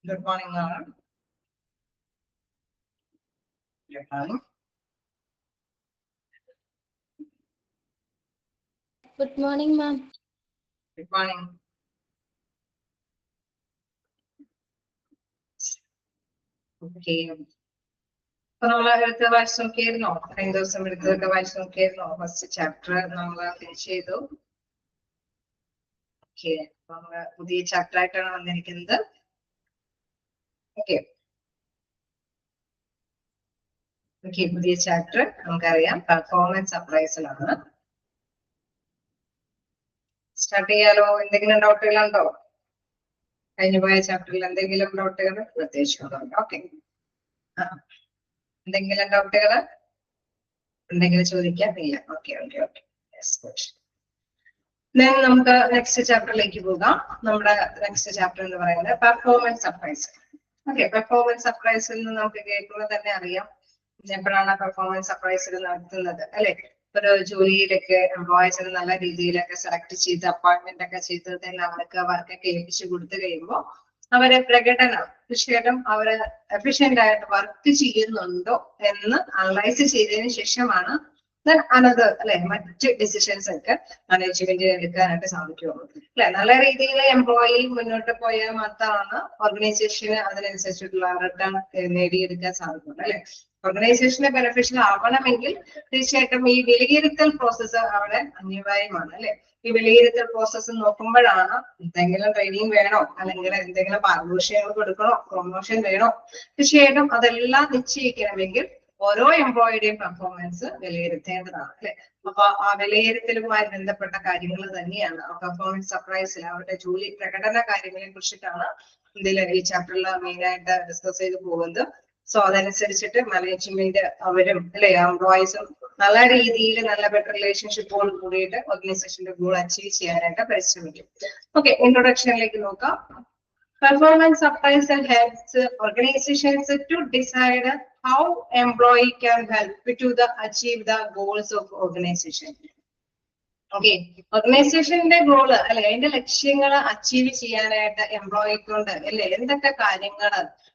Good morning, ma'am. Good morning. Good morning, ma'am. Good morning. Okay. നമ്മളെടുത്ത് വായിച്ചു നോക്കിയിരുന്നോ? കഴിഞ്ഞ ദിവസം എടുത്തതൊക്കെ വായിച്ചു നോക്കിയിരുന്നോ? ഫസ്റ്റ് ചാപ്റ്റർ നമ്മൾ ഫിനിഷ് ചെയ്തു. ഓക്കെ, നമ്മള് പുതിയ ചാപ്റ്റർ ആയിട്ടാണ് വന്നിരിക്കുന്നത്. ഓക്കെ, പുതിയ ചാപ്റ്റർ നമുക്കറിയാം പെർഫോമൻസ് അപ്രൈസൽ ആണ്. സ്റ്റാർട്ട് ചെയ്യാലോ? എന്തെങ്കിലും ഡൗട്ടുകളുണ്ടോ? കഴിഞ്ഞു പോയ ചാപ്റ്ററിൽ എന്തെങ്കിലും ഡൗട്ടുകൾ പ്രത്യേകിച്ചുണ്ടോ? ഓക്കെ, എന്തെങ്കിലും ഡൗട്ടുകൾ ഉണ്ടെങ്കിൽ ചോദിക്കാം. ഇല്ല, ഓക്കെ. നമുക്ക് നെക്സ്റ്റ് ചാപ്റ്ററിലേക്ക് പോകാം. നമ്മുടെ നെക്സ്റ്റ് ചാപ്റ്റർ എന്ന് പറയുന്നത് performance appraisal. Okay, performance appraisal എന്ന് നമുക്ക് കേൾക്കുമ്പോൾ തന്നെ അറിയാം എപ്പോഴാണ് പെർഫോമൻസ് അപ്രൈസൽ നടത്തുന്നത്, അല്ലെ? ഒരു ജോലിയിലൊക്കെ എംപ്ലോയീസിന് നല്ല രീതിയിലൊക്കെ സെലക്ട് ചെയ്ത് അപ്പോയിന്റ്മെന്റ് ഒക്കെ ചെയ്ത് തന്നെ അവർക്ക് വർക്കൊക്കെ ഏൽപ്പിച്ചു കൊടുത്തു കഴിയുമ്പോൾ അവരെ പ്രകടനം തീർച്ചയായിട്ടും അവര് എഫിഷ്യന്റ് ആയിട്ട് വർക്ക് ചെയ്യുന്നുണ്ടോ എന്ന് അനലൈസ് ചെയ്തതിനു ശേഷമാണ് അനദർ അല്ലെ മറ്റ് ഡിസിഷൻസ് ഒക്കെ മാനേജ്മെന്റ് എടുക്കാനായിട്ട് സാധിക്കുള്ളൂ, അല്ലെ? നല്ല രീതിയിൽ എംപ്ലോയി മുന്നോട്ട് പോയാൽ മാത്രമാണ് ഓർഗനൈസേഷന് അതിനനുസരിച്ചിട്ടുള്ള റിട്ടേൺ നേടിയെടുക്കാൻ സാധിക്കുള്ളൂ, അല്ലെ? ഓർഗനൈസേഷന് ബെനിഫിഷ്യൽ ആവണമെങ്കിൽ തീർച്ചയായിട്ടും ഈ വിലയിരുത്തൽ പ്രോസസ്സ് അവിടെ അനിവാര്യമാണ്, അല്ലെ? ഈ വിലയിരുത്തൽ പ്രോസസ്സ് നോക്കുമ്പോഴാണ് എന്തെങ്കിലും ട്രെയിനിങ് വേണോ, അല്ലെങ്കിൽ എന്തെങ്കിലും പാരിതോഷികങ്ങൾ കൊടുക്കണോ, പ്രൊമോഷൻ വേണോ, തീർച്ചയായിട്ടും അതെല്ലാം നിശ്ചയിക്കണമെങ്കിൽ ഓരോ എംപ്ലോയിയുടെയും പെർഫോമൻസ് വിലയിരുത്തേണ്ടതാണ്, അല്ലെ? അപ്പൊ ആ വിലയിരുത്തലുമായി ബന്ധപ്പെട്ട കാര്യങ്ങൾ തന്നെയാണ് പെർഫോമൻസ് അപ്രൈസൽ, അവരുടെ ജോലി പ്രകടന കാര്യങ്ങളെ കുറിച്ചിട്ടാണ് ഈ ചാപ്റ്ററിൽ മെയിൻ ആയിട്ട് ഡിസ്കസ് ചെയ്ത് പോകുന്നത്. സോ അതനുസരിച്ചിട്ട് മാനേജ്മെന്റ് അവരും അല്ലെ എംപ്ലോയീസും നല്ല രീതിയിൽ നല്ല ബെറ്റർ റിലേഷൻഷിപ്പോട് കൂടിയിട്ട് ഓർഗനൈസേഷന്റെ ഗോൾ അച്ചീവ് ചെയ്യാനായിട്ട് പരിശ്രമിക്കും. ഓക്കെ, ഇൻട്രൊഡക്ഷനിലേക്ക് നോക്കാം. Performance appraisal helps organizations to decide how employee can help to achieve the goals of organization. Okay, ഓർഗനൈസേഷന്റെ ഗോള് അല്ലെ അതിന്റെ ലക്ഷ്യങ്ങൾ അച്ചീവ് ചെയ്യാനായിട്ട് എംപ്ലോയി കൊണ്ട് അല്ലെ എന്തൊക്കെ കാര്യങ്ങൾ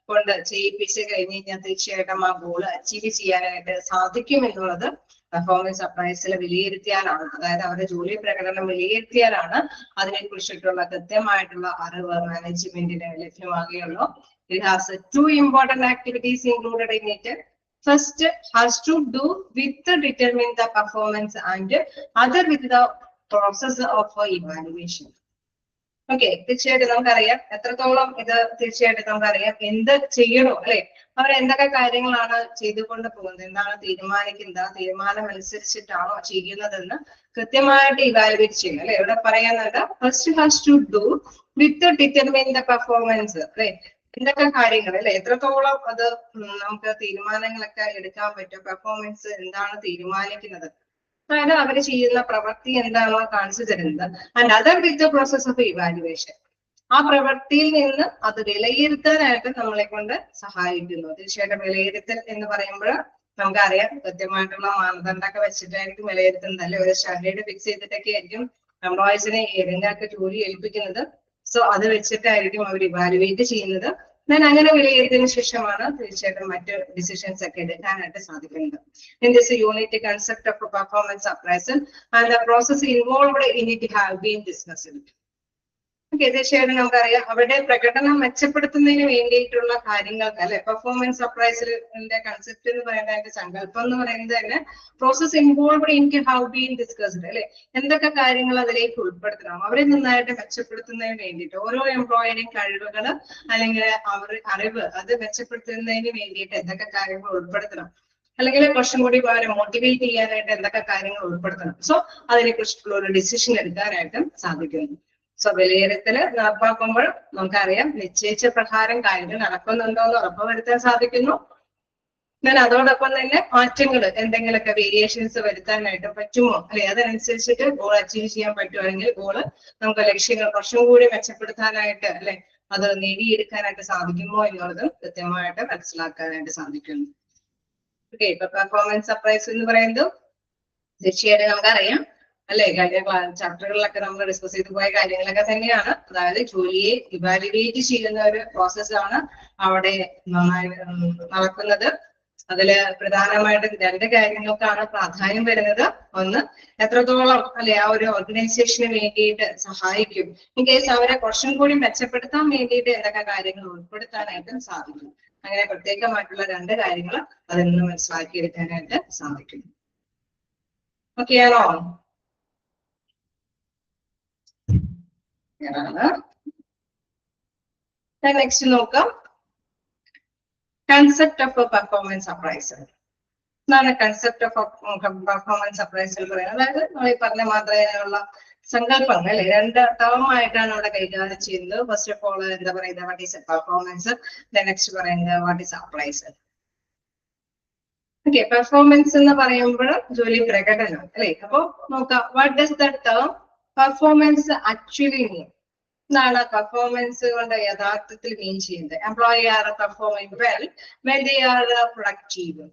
കൊണ്ട് ചെയ്യിപ്പിച്ച് കഴിഞ്ഞ് കഴിഞ്ഞാൽ തീർച്ചയായിട്ടും ആ ഗോള് അച്ചീവ് ചെയ്യാനായിട്ട് സാധിക്കും എന്നുള്ളത് പെർഫോമൻസ് അപ്രൈസൽ വിലയിരുത്തിയാലാണ്, അതായത് അവരുടെ ജോലി പ്രകടനം വിലയിരുത്തിയാലാണ് അതിനെ കുറിച്ചിട്ടുള്ള കൃത്യമായിട്ടുള്ള അറിവ് മാനേജ്മെന്റിന് ലഭ്യമാകുകയുള്ളൂ. It has two important activities included in it. First has to do with determine the performance and other with the process of evaluation. Okay, തീർച്ചയായിട്ടും നമുക്കറിയാം എത്രത്തോളം ഇത് തീർച്ചയായിട്ടും നമുക്കറിയാം എന്ത് ചെയ്യണോ, അല്ലെ? അവർ എന്തൊക്കെ കാര്യങ്ങളാണ് ചെയ്തുകൊണ്ട് പോകുന്നത്, എന്താണ് തീരുമാനിക്കുന്നത്, ആ തീരുമാനം അനുസരിച്ചിട്ടാണോ ചെയ്യുന്നതെന്ന് കൃത്യമായിട്ട് ഇവാലുവേറ്റ് ചെയ്യും, അല്ലെ? ഇവിടെ പറയുന്നത് first has to do with determine the performance, അല്ലെ? എന്തൊക്കെ കാര്യങ്ങൾ അല്ലെ എത്രത്തോളം അത് നമുക്ക് തീരുമാനങ്ങളൊക്കെ എടുക്കാൻ പറ്റും, പെർഫോമൻസ് എന്താണ് തീരുമാനിക്കുന്നത്, അതായത് അവർ ചെയ്യുന്ന പ്രവൃത്തി എന്താണോ കാണിച്ചു തരുന്നത്. And other with the process of evaluation, ആ പ്രവൃത്തിയിൽ നിന്ന് അത് വിലയിരുത്താനായിട്ട് നമ്മളെ കൊണ്ട് സഹായിക്കുന്നു. തീർച്ചയായിട്ടും വിലയിരുത്തൽ എന്ന് പറയുമ്പോൾ നമുക്കറിയാം കൃത്യമായിട്ടുള്ള മാനദണ്ഡമൊക്കെ വെച്ചിട്ടായിരിക്കും വിലയിരുത്തുന്നത്, അല്ലെ? ഒരു സ്റ്റാൻഡേർഡ് ഫിക്സ് ചെയ്തിട്ടൊക്കെ ആയിരിക്കും എംപ്ലോയീസിനെ ഏതെങ്കിലുമൊക്കെ ജോലി ഏൽപ്പിക്കുന്നത്. സോ അത് വെച്ചിട്ടായിരിക്കും അവർ ഇവാലുവേറ്റ് ചെയ്യുന്നത്. ഞാൻ അങ്ങനെ വിലയിരുത്തിയതിനു ശേഷമാണ് തീർച്ചയായിട്ടും മറ്റ് ഡിസിഷൻസ് ഒക്കെ എടുക്കാനായിട്ട് സാധിക്കുന്നത്. In this unit, the concept of performance appraisal and the process involved in it have been discussed. Okay, തീർച്ചയായിട്ടും നമുക്കറിയാം അവരുടെ പ്രകടനം മെച്ചപ്പെടുത്തുന്നതിന് വേണ്ടിയിട്ടുള്ള കാര്യങ്ങൾക്ക് അല്ലെ പെർഫോമൻസ് അപ്രൈസലിന്റെ കൺസെപ്റ്റ് എന്ന് പറയുന്നത് സങ്കല്പം എന്ന് പറയുന്നത് തന്നെ process involved in have been discussed, അല്ലെ? എന്തൊക്കെ കാര്യങ്ങൾ അതിലേക്ക് ഉൾപ്പെടുത്തണം, അവരെ നന്നായിട്ട് മെച്ചപ്പെടുത്തുന്നതിന് വേണ്ടിയിട്ട് ഓരോ എംപ്ലോയിയുടെയും കഴിവുകൾ അല്ലെങ്കിൽ അവരുടെ അറിവ് അത് മെച്ചപ്പെടുത്തുന്നതിന് വേണ്ടിയിട്ട് എന്തൊക്കെ കാര്യങ്ങൾ ഉൾപ്പെടുത്തണം, അല്ലെങ്കിൽ കുറച്ചും കൂടി അവരെ മോട്ടിവേറ്റ് ചെയ്യാനായിട്ട് എന്തൊക്കെ കാര്യങ്ങൾ ഉൾപ്പെടുത്തണം. സോ അതിനെ കുറിച്ചിട്ടുള്ള ഒരു ഡിസിഷൻ എടുക്കാനായിട്ട് സാധിക്കുന്നു. സോ വിലയിരുത്തൽ നടപ്പാക്കുമ്പോൾ നമുക്കറിയാം നിശ്ചയിച്ച പ്രകാരം കാര്യങ്ങൾ നടക്കുന്നുണ്ടോ എന്ന് ഉറപ്പുവരുത്താൻ സാധിക്കുന്നു. ഞാൻ അതോടൊപ്പം തന്നെ മാറ്റങ്ങൾ എന്തെങ്കിലുമൊക്കെ വേരിയേഷൻസ് വരുത്താനായിട്ട് പറ്റുമോ, അല്ലെ? അതനുസരിച്ചിട്ട് ഗോൾ അച്ചീവ് ചെയ്യാൻ പറ്റുവാണെങ്കിൽ ഗോള് നമുക്ക് ലക്ഷ്യങ്ങൾ കുറച്ചും കൂടി മെച്ചപ്പെടുത്താനായിട്ട് അല്ലെ അത് നേടിയെടുക്കാനായിട്ട് സാധിക്കുമോ എന്നുള്ളത് കൃത്യമായിട്ട് മനസ്സിലാക്കാനായിട്ട് സാധിക്കുന്നു. ഓക്കെ, ഇപ്പൊ പെർഫോമൻസ് അപ്രൈസൽ എന്ന് പറയുന്നത് തീർച്ചയായിട്ടും നമുക്കറിയാം അല്ലെ കഴിഞ്ഞ ചാപ്റ്ററുകളിലൊക്കെ നമ്മൾ ഡിസ്കസ് ചെയ്തു പോയ കാര്യങ്ങളൊക്കെ തന്നെയാണ്. അതായത് ജോലിയെ ഇവാലുവേറ്റ് ചെയ്യുന്ന ഒരു പ്രോസസ്സാണ് അവിടെ നന്നായി നടക്കുന്നത്. അതില് പ്രധാനമായിട്ടും രണ്ട് കാര്യങ്ങൾക്കാണ് പ്രാധാന്യം വരുന്നത്. ഒന്ന്, എത്രത്തോളം അല്ലെ ആ ഒരു ഓർഗനൈസേഷന് വേണ്ടിയിട്ട് സഹായിക്കും, ഇൻ കേസ് അവരെ കുറച്ചും കൂടി മെച്ചപ്പെടുത്താൻ വേണ്ടിയിട്ട് എന്തൊക്കെ കാര്യങ്ങൾ ഉൾപ്പെടുത്താനായിട്ടും സാധിക്കും. അങ്ങനെ പ്രത്യേകമായിട്ടുള്ള രണ്ട് കാര്യങ്ങൾ അതിൽ നിന്ന് മനസ്സിലാക്കിയെടുക്കാനായിട്ട് സാധിക്കും. ഓക്കെയാണോ? നെക്സ്റ്റ് നോക്കാം. Concept of performance appraisal. എന്താണ് കൺസെപ്റ്റ് ഓഫ് പെർഫോമൻസ് അപ്രൈസൽ പറയുന്നത്? അതായത് നമ്മൾ ഈ പറഞ്ഞ മാത്രമേയുള്ള സങ്കല്പങ്ങൾ അല്ലെ, രണ്ട് ടേം ആയിട്ടാണ് ഇവിടെ കൈകാര്യം ചെയ്യുന്നത്. ഫസ്റ്റ് ഓഫ് ഓൾ എന്താ പറയുന്നത്, വാട്ട് ഈസ് പെർഫോമൻസ്, നെക്സ്റ്റ് പറയുന്നത് what is appraisal. Okay, performance എന്ന് പറയുമ്പോൾ ജോലി പ്രകടനം അല്ലെ. അപ്പൊ നോക്കാം, what does the term performance actually mean? എന്താണ് പെർഫോമൻസ് കൊണ്ട് യഥാർത്ഥത്തിൽ മീൻ ചെയ്യുന്നത്? Employee are performing well when they are productive.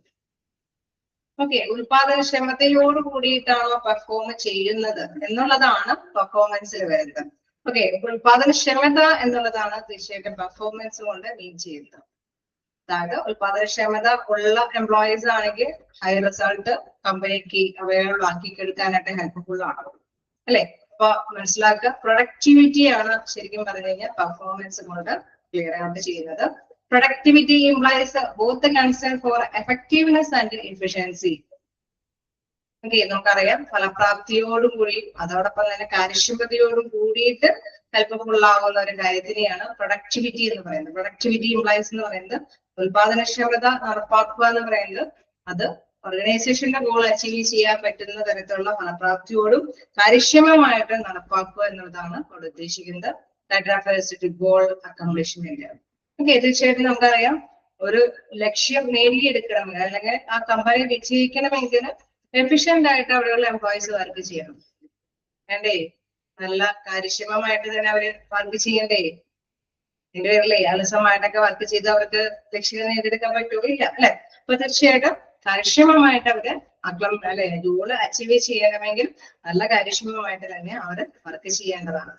Okay, ഉൽപാദനക്ഷമതയോട് കൂടിയിട്ടാണോ പെർഫോം ചെയ്യുന്നത് എന്നുള്ളതാണ് പെർഫോമൻസിൽ വരുന്നത്. ഓക്കെ, ഉൽപാദനക്ഷമത എന്നുള്ളതാണ് തീർച്ചയായിട്ടും പെർഫോമൻസ് കൊണ്ട് മീൻ ചെയ്യുന്നത്. അതായത് ഉൽപാദനക്ഷമത ഉള്ള എംപ്ലോയീസ് ആണെങ്കിൽ ഹൈ റിസൾട്ട് കമ്പനിക്ക് അവൈലബിൾ ആക്കിയെടുക്കാനായിട്ട് ഹെൽപ്ഫുൾ ആണ് അല്ലെ. അപ്പൊ മനസ്സിലാക്കുക, പ്രൊഡക്ടിവിറ്റി ആണ് ശരിക്കും പറഞ്ഞു കഴിഞ്ഞാൽ പെർഫോമൻസ് കൊണ്ട് ക്ലിയർ ഔട്ട് ചെയ്യുന്നത്. Productivity implies both concern for effectiveness and efficiency. Okay, നമുക്കറിയാം ഫലപ്രാപ്തിയോടും കൂടി അതോടൊപ്പം തന്നെ കാര്യക്ഷമതയോടും കൂടിയിട്ട് ഹെൽപ്ഫുൾ ആവുന്ന ഒരു കാര്യത്തിനെയാണ് പ്രൊഡക്ടിവിറ്റി എന്ന് പറയുന്നത്. പ്രൊഡക്ടിവിറ്റി ഇംപ്ലൈസ് എന്ന് പറയുന്നത് ഉൽപാദനക്ഷമത നടപ്പാക്കുക എന്ന് പറയുന്നത് അത് ഓർഗനൈസേഷന്റെ ഗോൾ അച്ചീവ് ചെയ്യാൻ പറ്റുന്ന തരത്തിലുള്ള ഫലപ്രാപ്തിയോടും കാര്യക്ഷമമായിട്ട് നടപ്പാക്കുക എന്നുള്ളതാണ് അവിടെ ഉദ്ദേശിക്കുന്നത്. That refers to goal accomplishment. Okay, തീർച്ചയായിട്ടും നമുക്കറിയാം ഒരു ലക്ഷ്യം നേടിയെടുക്കണമെങ്കിൽ അല്ലെങ്കിൽ ആ കമ്പനി വിജയിക്കണമെങ്കിൽ എഫിഷ്യന്റ് ആയിട്ട് അവിടെയുള്ള എംപ്ലോയീസ് വർക്ക് ചെയ്യണം വേണ്ടേ? നല്ല കാര്യക്ഷമമായിട്ട് തന്നെ അവര് വർക്ക് ചെയ്യണ്ടേ? ഇതിന്റെ പേരിലെ അലസമായിട്ടൊക്കെ വർക്ക് ചെയ്ത് അവർക്ക് ലക്ഷ്യം നേടിയെടുക്കാൻ പറ്റുമോ? ഇല്ല അല്ലെ. അപ്പൊ തീർച്ചയായിട്ടും കാര്യക്ഷമമായിട്ട് അവര് അല്ലെ ഗോള് അച്ചീവ് ചെയ്യണമെങ്കിൽ നല്ല കാര്യക്ഷമമായിട്ട് തന്നെ അവര് വർക്ക് ചെയ്യേണ്ടതാണ്.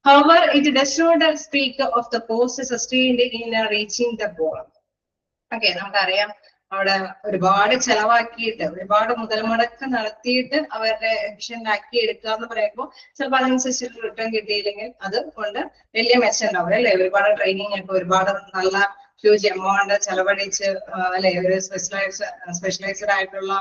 However, it does not speak of the cost sustained in reaching the goal. Okay, നമുക്കറിയാം അവിടെ ഒരുപാട് ചെലവാക്കിയിട്ട് ഒരുപാട് മുതൽ മുടക്ക് നടത്തിയിട്ട് അവരുടെ എഫിഷ്യന്റ് ആക്കി എടുക്കുക എന്ന് പറയുമ്പോൾ ചിലപ്പോൾ അതിനനുസരിച്ച് റിട്ടേൺ കിട്ടിയില്ലെങ്കിൽ അത് കൊണ്ട് വലിയ മെച്ചം ഉണ്ടാവും അല്ലെ. ഒരുപാട് ട്രെയിനിങ് ഒക്കെ ഒരുപാട് നല്ല ഹ്യൂജ് എമൗണ്ട് ചെലവഴിച്ച് അല്ലെ ഒരു സ്പെഷ്യലൈസ്ഡ് ആയിട്ടുള്ള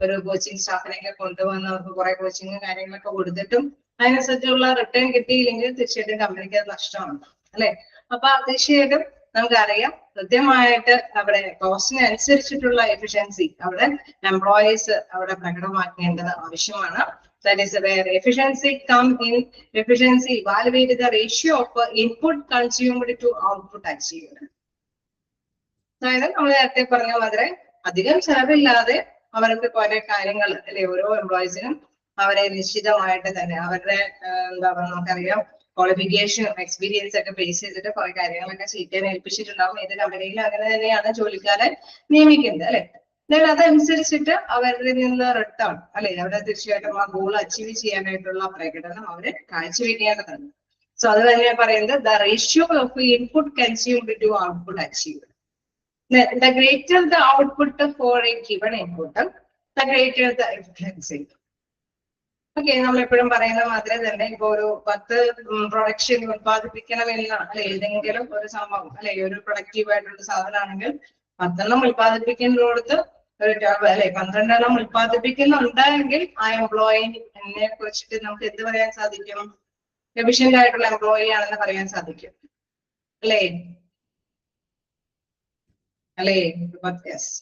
ഒരു കോച്ചിങ് സ്റ്റാഫിനെയൊക്കെ കൊണ്ടുവന്ന് അവർക്ക് കുറെ കോച്ചിങ് കാര്യങ്ങളൊക്കെ കൊടുത്തിട്ടും അതിനനുസരിച്ചുള്ള റിട്ടേൺ കിട്ടിയില്ലെങ്കിൽ തീർച്ചയായിട്ടും കമ്പനിക്ക് അത് നഷ്ടമാണ് അല്ലെ. അപ്പൊ തീർച്ചയായിട്ടും നമുക്കറിയാം കൃത്യമായിട്ട് അവിടെ കോസ്റ്റിന് അനുസരിച്ചിട്ടുള്ള എഫിഷ്യൻസി അവിടെ എംപ്ലോയീസ് അവിടെ പ്രകടമാക്കേണ്ടത് ആവശ്യമാണ്. That is where efficiency come in. Efficiency evaluate the ratio of input consumed to output achieved. അതായത് നമ്മൾ നേരത്തെ പറഞ്ഞ മാതിരി അധികം ചെലവില്ലാതെ അവർക്ക് കുറെ കാര്യങ്ങൾ അല്ലെ ഓരോ എംപ്ലോയീസിനും അവരെ നിശ്ചിതമായിട്ട് തന്നെ അവരുടെ എന്താ പറയുക നമുക്കറിയാം ക്വാളിഫിക്കേഷനും എക്സ്പീരിയൻസ് ഒക്കെ ബേസ് ചെയ്തിട്ട് കുറെ കാര്യങ്ങളൊക്കെ ചെയ്യാൻ ഏൽപ്പിച്ചിട്ടുണ്ടാവും. ഏത് കമ്പനിയിലും അങ്ങനെ തന്നെയാണ് ജോലിക്കാരെ നിയമിക്കുന്നത് അല്ലെ. എന്നാൽ അതനുസരിച്ചിട്ട് അവരിൽ നിന്ന് റിട്ടേൺ അല്ലെ അവിടെ തീർച്ചയായിട്ടും ആ ഗോൾ അച്ചീവ് ചെയ്യാനായിട്ടുള്ള പ്രകടനം അവര് കാഴ്ചവെക്കേണ്ടതാണ്. സോ അത് തന്നെ പറയുന്നത് the ratio of input consumed to output achieved. The greater the output for a given input, the greater the efficiency. Okay, നമ്മൾ എപ്പോഴും പറയുന്ന മാതിരി തന്നെ ഇപ്പൊ ഒരു 10 പ്രൊഡക്ഷൻ ഉത്പാദിപ്പിക്കണമെന്ന അല്ലെ ഏതെങ്കിലും ഒരു സംഭവം അല്ലെ ഒരു പ്രൊഡക്റ്റീവ് ആയിട്ടുള്ള സാധനമാണെങ്കിൽ 10 ഉത്പാദിപ്പിക്കുന്നിടത്ത് ഒരു അല്ലെ 12 ഉത്പാദിപ്പിക്കുന്നുണ്ടെങ്കിൽ ആ എംപ്ലോയിനെ കുറിച്ചിട്ട് നമുക്ക് എന്ത് പറയാൻ സാധിക്കും? എഫിഷ്യന്റ് ആയിട്ടുള്ള എംപ്ലോയി ആണെന്ന് പറയാൻ സാധിക്കും അല്ലേ? അല്ലെ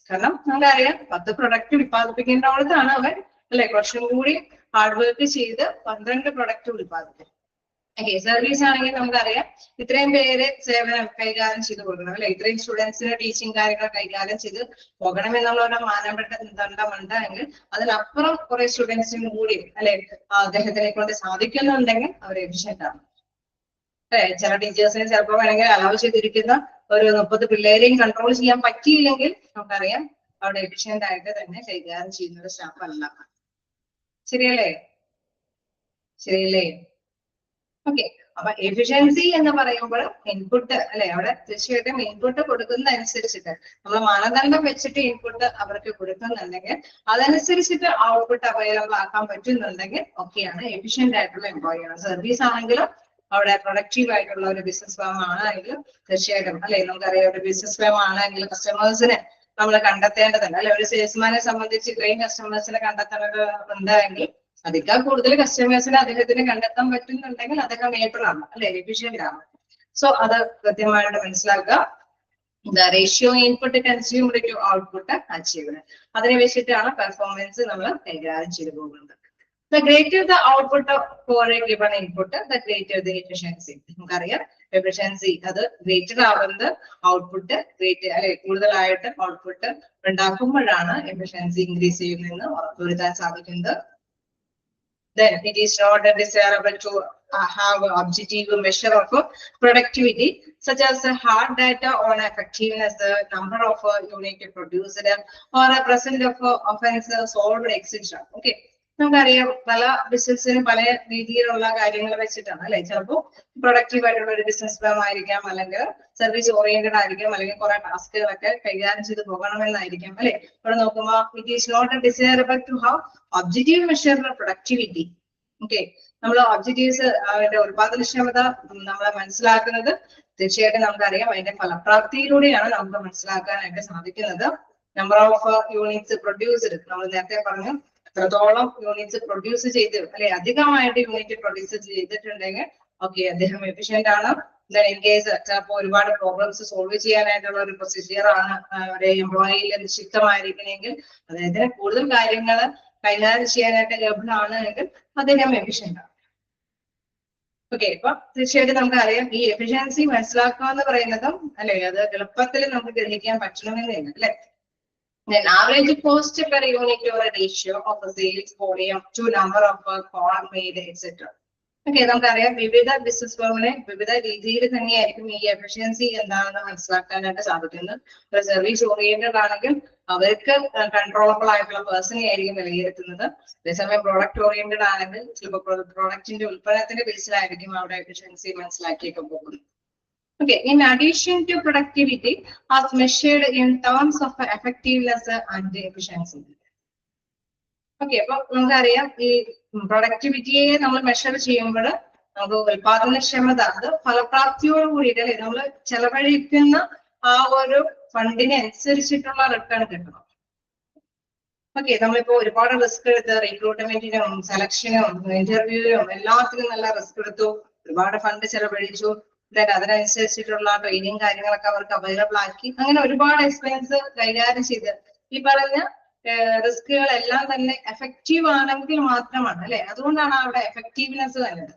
കാരണം നമുക്കറിയാം 10 പ്രൊഡക്റ്റ് ഉത്പാദിപ്പിക്കേണ്ടതാണ് അവൻ അല്ലെ കുറച്ചും കൂടി ഹാർഡ് വർക്ക് ചെയ്ത് 12 പ്രൊഡക്റ്റ് ഉത്പാദിപ്പിക്കും. ഓക്കെ, സർവീസ് ആണെങ്കിൽ നമുക്കറിയാം ഇത്രയും പേര് സേവനം കൈകാര്യം ചെയ്ത് കൊടുക്കണം അല്ലെ ഇത്രയും സ്റ്റുഡൻസിന് ടീച്ചിങ് കാര്യങ്ങൾ കൈകാര്യം ചെയ്ത് പോകണം എന്നുള്ള ഒരു മാനപ്പെട്ട ദണ്ഡമുണ്ടെങ്കിൽ അതിനപ്പുറം കുറെ സ്റ്റുഡൻസിനും കൂടി അല്ലെ അദ്ദേഹത്തിനെ കൊണ്ട് സാധിക്കുന്നുണ്ടെങ്കിൽ അവർ എഫിഷ്യന്റ് ആണ് അല്ലെ. ചില ടീച്ചേഴ്സിന് ചിലപ്പോൾ വേണമെങ്കിൽ അലവ് ചെയ്തിരിക്കുന്ന ഒരു 30 പിള്ളേരെയും കൺട്രോൾ ചെയ്യാൻ പറ്റിയില്ലെങ്കിൽ നമുക്കറിയാം അവിടെ എഫിഷ്യന്റ് ആയിട്ട് തന്നെ കൈകാര്യം ചെയ്യുന്ന ഒരു സ്റ്റാഫ് അല്ല. ശരിയല്ലേ? ശരിയല്ലേ? ഓക്കെ, അപ്പൊ എഫിഷ്യൻസി എന്ന് പറയുമ്പോൾ ഇൻപുട്ട് അല്ലെ, അവിടെ തീർച്ചയായിട്ടും ഇൻപുട്ട് കൊടുക്കുന്ന അനുസരിച്ചിട്ട് നമ്മൾ മാനദണ്ഡം വെച്ചിട്ട് ഇൻപുട്ട് അവർക്ക് കൊടുക്കുന്നുണ്ടെങ്കിൽ അതനുസരിച്ചിട്ട് ഔട്ട്പുട്ട് അവൈലബിൾ ആക്കാൻ പറ്റുന്നുണ്ടെങ്കിൽ ഒക്കെയാണ് എഫിഷ്യന്റ് ആയിട്ടുള്ള എംപ്ലോയി ആണ്. സർവീസ് ആണെങ്കിലും അവിടെ പ്രൊഡക്റ്റീവ് ആയിട്ടുള്ള ഒരു ബിസിനസ് ഫേം ആണെങ്കിൽ തീർച്ചയായിട്ടും അല്ലെ, നമുക്കറിയാം ഒരു ബിസിനസ് ഫേം ആണെങ്കിൽ കസ്റ്റമേഴ്സിനെ നമ്മൾ കണ്ടെത്തേണ്ടതുണ്ട് അല്ലെ. ഒരു സെയിൽസ്മാനെ സംബന്ധിച്ച് ഇത്രയും കസ്റ്റമേഴ്സിനെ കണ്ടെത്തേണ്ടതുണ്ടെങ്കിൽ അതിനേക്കാൾ കൂടുതൽ കസ്റ്റമേഴ്സിനെ അദ്ദേഹത്തിന് കണ്ടെത്താൻ പറ്റുന്നുണ്ടെങ്കിൽ അദ്ദേഹം ഏബിളാണ് അല്ലെ, എഫിഷ്യന്റ് ആണ്. സോ അത് കൃത്യമായിട്ട് മനസ്സിലാക്കുക. Ratio input consumed to output achieved, അതിനെ വെച്ചിട്ടാണ് പെർഫോമൻസ് നമ്മൾ കൈകാര്യം ചെയ്തു പോകുന്നത്. The greater the output for a given input, the greater the efficiency. നമുക്കറിയാം എഫിഷ്യൻസി അത് ഗ്രേറ്റർ ആവുന്നത് ഔട്ട്പുട്ട് ഗ്രേറ്റർ അല്ലെ, കൂടുതലായിട്ട് ഔട്ട്പുട്ട് ഉണ്ടാക്കുമ്പോഴാണ് എഫിഷ്യൻസി ഇൻക്രീസ് ചെയ്യുന്നതെന്ന് ഉറപ്പുവരുത്താൻ സാധിക്കുന്നത്. Then it is not desirable to have an objective measure of productivity, such as hard data on effectiveness, the number of unit produced, or a percent of offense solved, etc. Okay. നമുക്കറിയാം പല ബിസിനസ്സിനും പല രീതിയിലുള്ള കാര്യങ്ങൾ വെച്ചിട്ടാണ് അല്ലെ. ചിലപ്പോൾ productive ആയിട്ടുള്ള ഒരു ബിസിനസ് ഫേം ആയിരിക്കാം, അല്ലെങ്കിൽ സർവീസ് ഓറിയന്റഡ് ആയിരിക്കാം, അല്ലെങ്കിൽ കുറെ ടാസ്കുകളൊക്കെ കൈകാര്യം ചെയ്ത് പോകണമെന്നായിരിക്കാം അല്ലെ. ഇവിടെ നോക്കുമ്പോൾ it is not desirable to have objective measure productivity. Okay, നമ്മൾ ഒബ്ജക്റ്റീവ്സ് അതിന്റെ ഉത്പാദനക്ഷമത നമ്മളെ മനസ്സിലാക്കുന്നത് തീർച്ചയായിട്ടും നമുക്കറിയാം അതിന്റെ ഫലപ്രാപ്തിയിലൂടെയാണ് നമുക്ക് മനസ്സിലാക്കാനായിട്ട് സാധിക്കുന്നത്. നമ്പർ ഓഫ് യൂണിറ്റ്സ് പ്രൊഡ്യൂസ്ഡ്, നമ്മൾ നേരത്തെ പറഞ്ഞു എത്രത്തോളം യൂണിറ്റ്സ് പ്രൊഡ്യൂസ് ചെയ്ത് അല്ലെ, അധികമായിട്ട് യൂണിറ്റ് പ്രൊഡ്യൂസ് ചെയ്തിട്ടുണ്ടെങ്കിൽ ഓക്കെ അദ്ദേഹം എഫിഷ്യന്റ് ആണ്. ഇൻ കേസ് ചിലപ്പോൾ ഒരുപാട് പ്രോബ്ലംസ് സോൾവ് ചെയ്യാനായിട്ടുള്ള ഒരു പ്രൊസീജിയർ ആണ് ഒരു എംപ്ലോയിയിൽ നിക്ഷിപ്തമായിരിക്കണമെങ്കിൽ അദ്ദേഹത്തിന് കൂടുതൽ കാര്യങ്ങൾ കൈകാര്യം ചെയ്യാനായിട്ട് ലഭ്യമാണ് എങ്കിൽ അദ്ദേഹം എഫിഷ്യന്റ് ആണ്. ഓക്കെ, ഇപ്പൊ തീർച്ചയായിട്ടും നമുക്കറിയാം ഈ എഫിഷ്യൻസി മനസ്സിലാക്കുക എന്ന് പറയുന്നതും അല്ലെ, അത് എളുപ്പത്തിൽ നമുക്ക് ഗ്രഹിക്കാൻ പറ്റണമെന്നില്ല അല്ലെ. Then average cost per unit or a ratio of a sales volume to number of call made, etc. Okay, നമുക്കറിയാം വിവിധ ബിസിനസ് ഫേമിനെ വിവിധ രീതിയിൽ തന്നെയായിരിക്കും ഈ എഫിഷ്യൻസി എന്താണെന്ന് മനസ്സിലാക്കാനായിട്ട് സാധിക്കുന്നത്. ഒരു സർവീസ് ഓറിയന്റഡ് ആണെങ്കിൽ അവർക്ക് കൺട്രോളബിൾ ആയിട്ടുള്ള പേഴ്സണെ ആയിരിക്കും വിലയിരുത്തുന്നത്. അതേസമയം പ്രോഡക്റ്റ് ഓറിയന്റഡ് ആണെങ്കിൽ ചിലപ്പോൾ പ്രോഡക്റ്റിന്റെ ഉൽപ്പന്നത്തിന്റെ ബേസിലായിരിക്കും അവിടെ എഫിഷ്യൻസി മനസ്സിലാക്കിയൊക്കെ പോകുന്നത്. Okay, in addition to productivity, as measured in terms of effectiveness and efficiency. Okay, അപ്പൊ നമുക്കറിയാം ഈ പ്രൊഡക്ടിവിറ്റിയെ നമ്മൾ മെഷർ ചെയ്യുമ്പോൾ നമുക്ക് ഉൽപാദനക്ഷമത അത് ഫലപ്രാപ്തിയോട് കൂടിയിട്ട് അല്ലെ, നമ്മൾ ചെലവഴിക്കുന്ന ആ ഒരു ഫണ്ടിനെ അനുസരിച്ചിട്ടുള്ള റിട്ടേൺ കിട്ടണം. ഓക്കെ, നമ്മളിപ്പോ ഒരുപാട് റിസ്ക് എടുത്ത് റിക്രൂട്ട്മെന്റിനും സെലക്ഷനും ഇന്റർവ്യൂവിനും എല്ലാത്തിനും നല്ല റിസ്ക് എടുത്തു, ഒരുപാട് ഫണ്ട് ചെലവഴിച്ചു, അതിനനുസരിച്ചിട്ടുള്ള ട്രെയിനിങ് കാര്യങ്ങളൊക്കെ അവർക്ക് അവൈലബിൾ ആക്കി, അങ്ങനെ ഒരുപാട് എക്സ്പെൻസ് കൈകാര്യം ചെയ്ത് ഈ പറഞ്ഞ റിസ്കുകളെല്ലാം തന്നെ എഫക്റ്റീവ് ആണെങ്കിൽ മാത്രമാണ് അല്ലെ. അതുകൊണ്ടാണ് അവിടെ എഫക്റ്റീവ്നെസ് വരുന്നത്.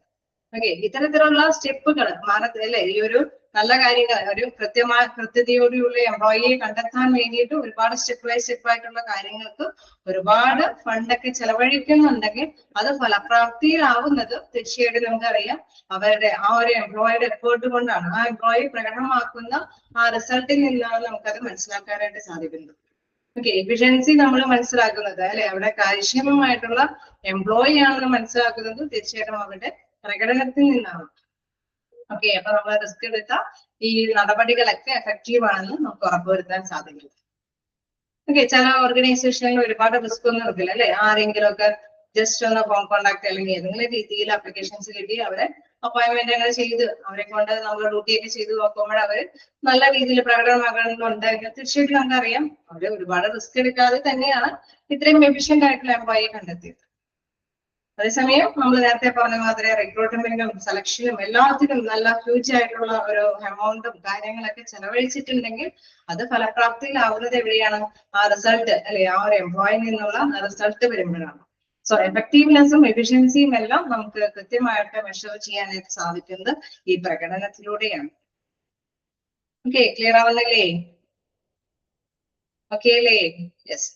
ഓക്കെ, ഇത്തരത്തിലുള്ള സ്റ്റെപ്പുകൾ അല്ലെ, ഈ ഒരു നല്ല കാര്യങ്ങൾ ഒരു കൃത്യതയോടെയുള്ള എംപ്ലോയിയെ കണ്ടെത്താൻ വേണ്ടിയിട്ട് ഒരുപാട് സ്റ്റെപ്പ് ബൈ സ്റ്റെപ്പ് ആയിട്ടുള്ള കാര്യങ്ങൾക്ക് ഒരുപാട് ഫണ്ടൊക്കെ ചെലവഴിക്കുന്നുണ്ടെങ്കിൽ അത് ഫലപ്രാപ്തിയിലാവുന്നത് തീർച്ചയായിട്ടും നമുക്കറിയാം അവരുടെ ആ ഒരു എംപ്ലോയിയുടെ എഫേർട്ട് കൊണ്ടാണ്. ആ എംപ്ലോയി പ്രകടമാക്കുന്ന ആ റിസൾട്ടിൽ നിന്നാണ് നമുക്കത് മനസ്സിലാക്കാനായിട്ട് സാധിക്കുന്നത്. ഓക്കെ, എഫിഷ്യൻസി നമ്മൾ മനസ്സിലാക്കുന്നത് അല്ലെ, അവിടെ കാര്യക്ഷമമായിട്ടുള്ള എംപ്ലോയി ആണെന്ന് മനസ്സിലാക്കുന്നത് തീർച്ചയായിട്ടും അവരുടെ പ്രകടനത്തിൽ നിന്നാണ്. ഓക്കെ, അപ്പൊ നമ്മൾ റിസ്ക് എടുത്ത ഈ നടപടികളൊക്കെ എഫക്റ്റീവ് ആണെന്ന് നമുക്ക് ഉറപ്പുവരുത്താൻ സാധിക്കും. ഓക്കെ, ചില ഓർഗനൈസേഷനിൽ ഒരുപാട് റിസ്ക് ഒന്നും എടുക്കില്ല അല്ലെ. ആരെങ്കിലും ഒക്കെ ജസ്റ്റ് ഒന്ന് ഫോൺ കോൺടാക്ട് അല്ലെങ്കിൽ ഏതെങ്കിലും രീതിയിൽ അപ്ലിക്കേഷൻസ് കിട്ടി അവരെ അപ്പോയിന്റ്മെന്റ് അങ്ങനെ ചെയ്ത് അവരെ കൊണ്ട് നമ്മൾ ഡ്യൂട്ടിയൊക്കെ ചെയ്ത് നോക്കുമ്പോൾ അവര് നല്ല രീതിയിൽ പ്രകടനമാകുന്നുണ്ടെങ്കിൽ തീർച്ചയായിട്ടും നമുക്കറിയാം അവര് ഒരുപാട് റിസ്ക് എടുക്കാതെ തന്നെയാണ് ഇത്രയും എഫിഷ്യന്റ് ആയിട്ടുള്ള എംപ്ലോയിയെ കണ്ടെത്തിയത്. അതേസമയം നമ്മൾ നേരത്തെ പറഞ്ഞ മാതിരി റിക്രൂട്ട്മെന്റിനും സെലക്ഷനും എല്ലാത്തിനും നല്ല ഹ്യൂജ് ആയിട്ടുള്ള ഒരു എമൗണ്ടും കാര്യങ്ങളൊക്കെ ചെലവഴിച്ചിട്ടുണ്ടെങ്കിൽ അത് ഫലപ്രാപ്തിയിലാവുന്നത് എവിടെയാണ്, ആ റിസൾട്ട് അല്ലെ, ആ ഒരു എംപ്ലോയിൽ നിന്നുള്ള റിസൾട്ട് വരുമ്പോഴാണ്. സോ എഫക്റ്റീവ്നെസ്സും എഫിഷ്യൻസിയും എല്ലാം നമുക്ക് കൃത്യമായിട്ട് മെഷർ ചെയ്യാനായിട്ട് സാധിക്കുന്നത് ഈ പ്രകടനത്തിലൂടെയാണ്. ഓക്കെ, ക്ലിയർ ആവുന്നല്ലേ? ഓക്കെ അല്ലേ? യെസ്.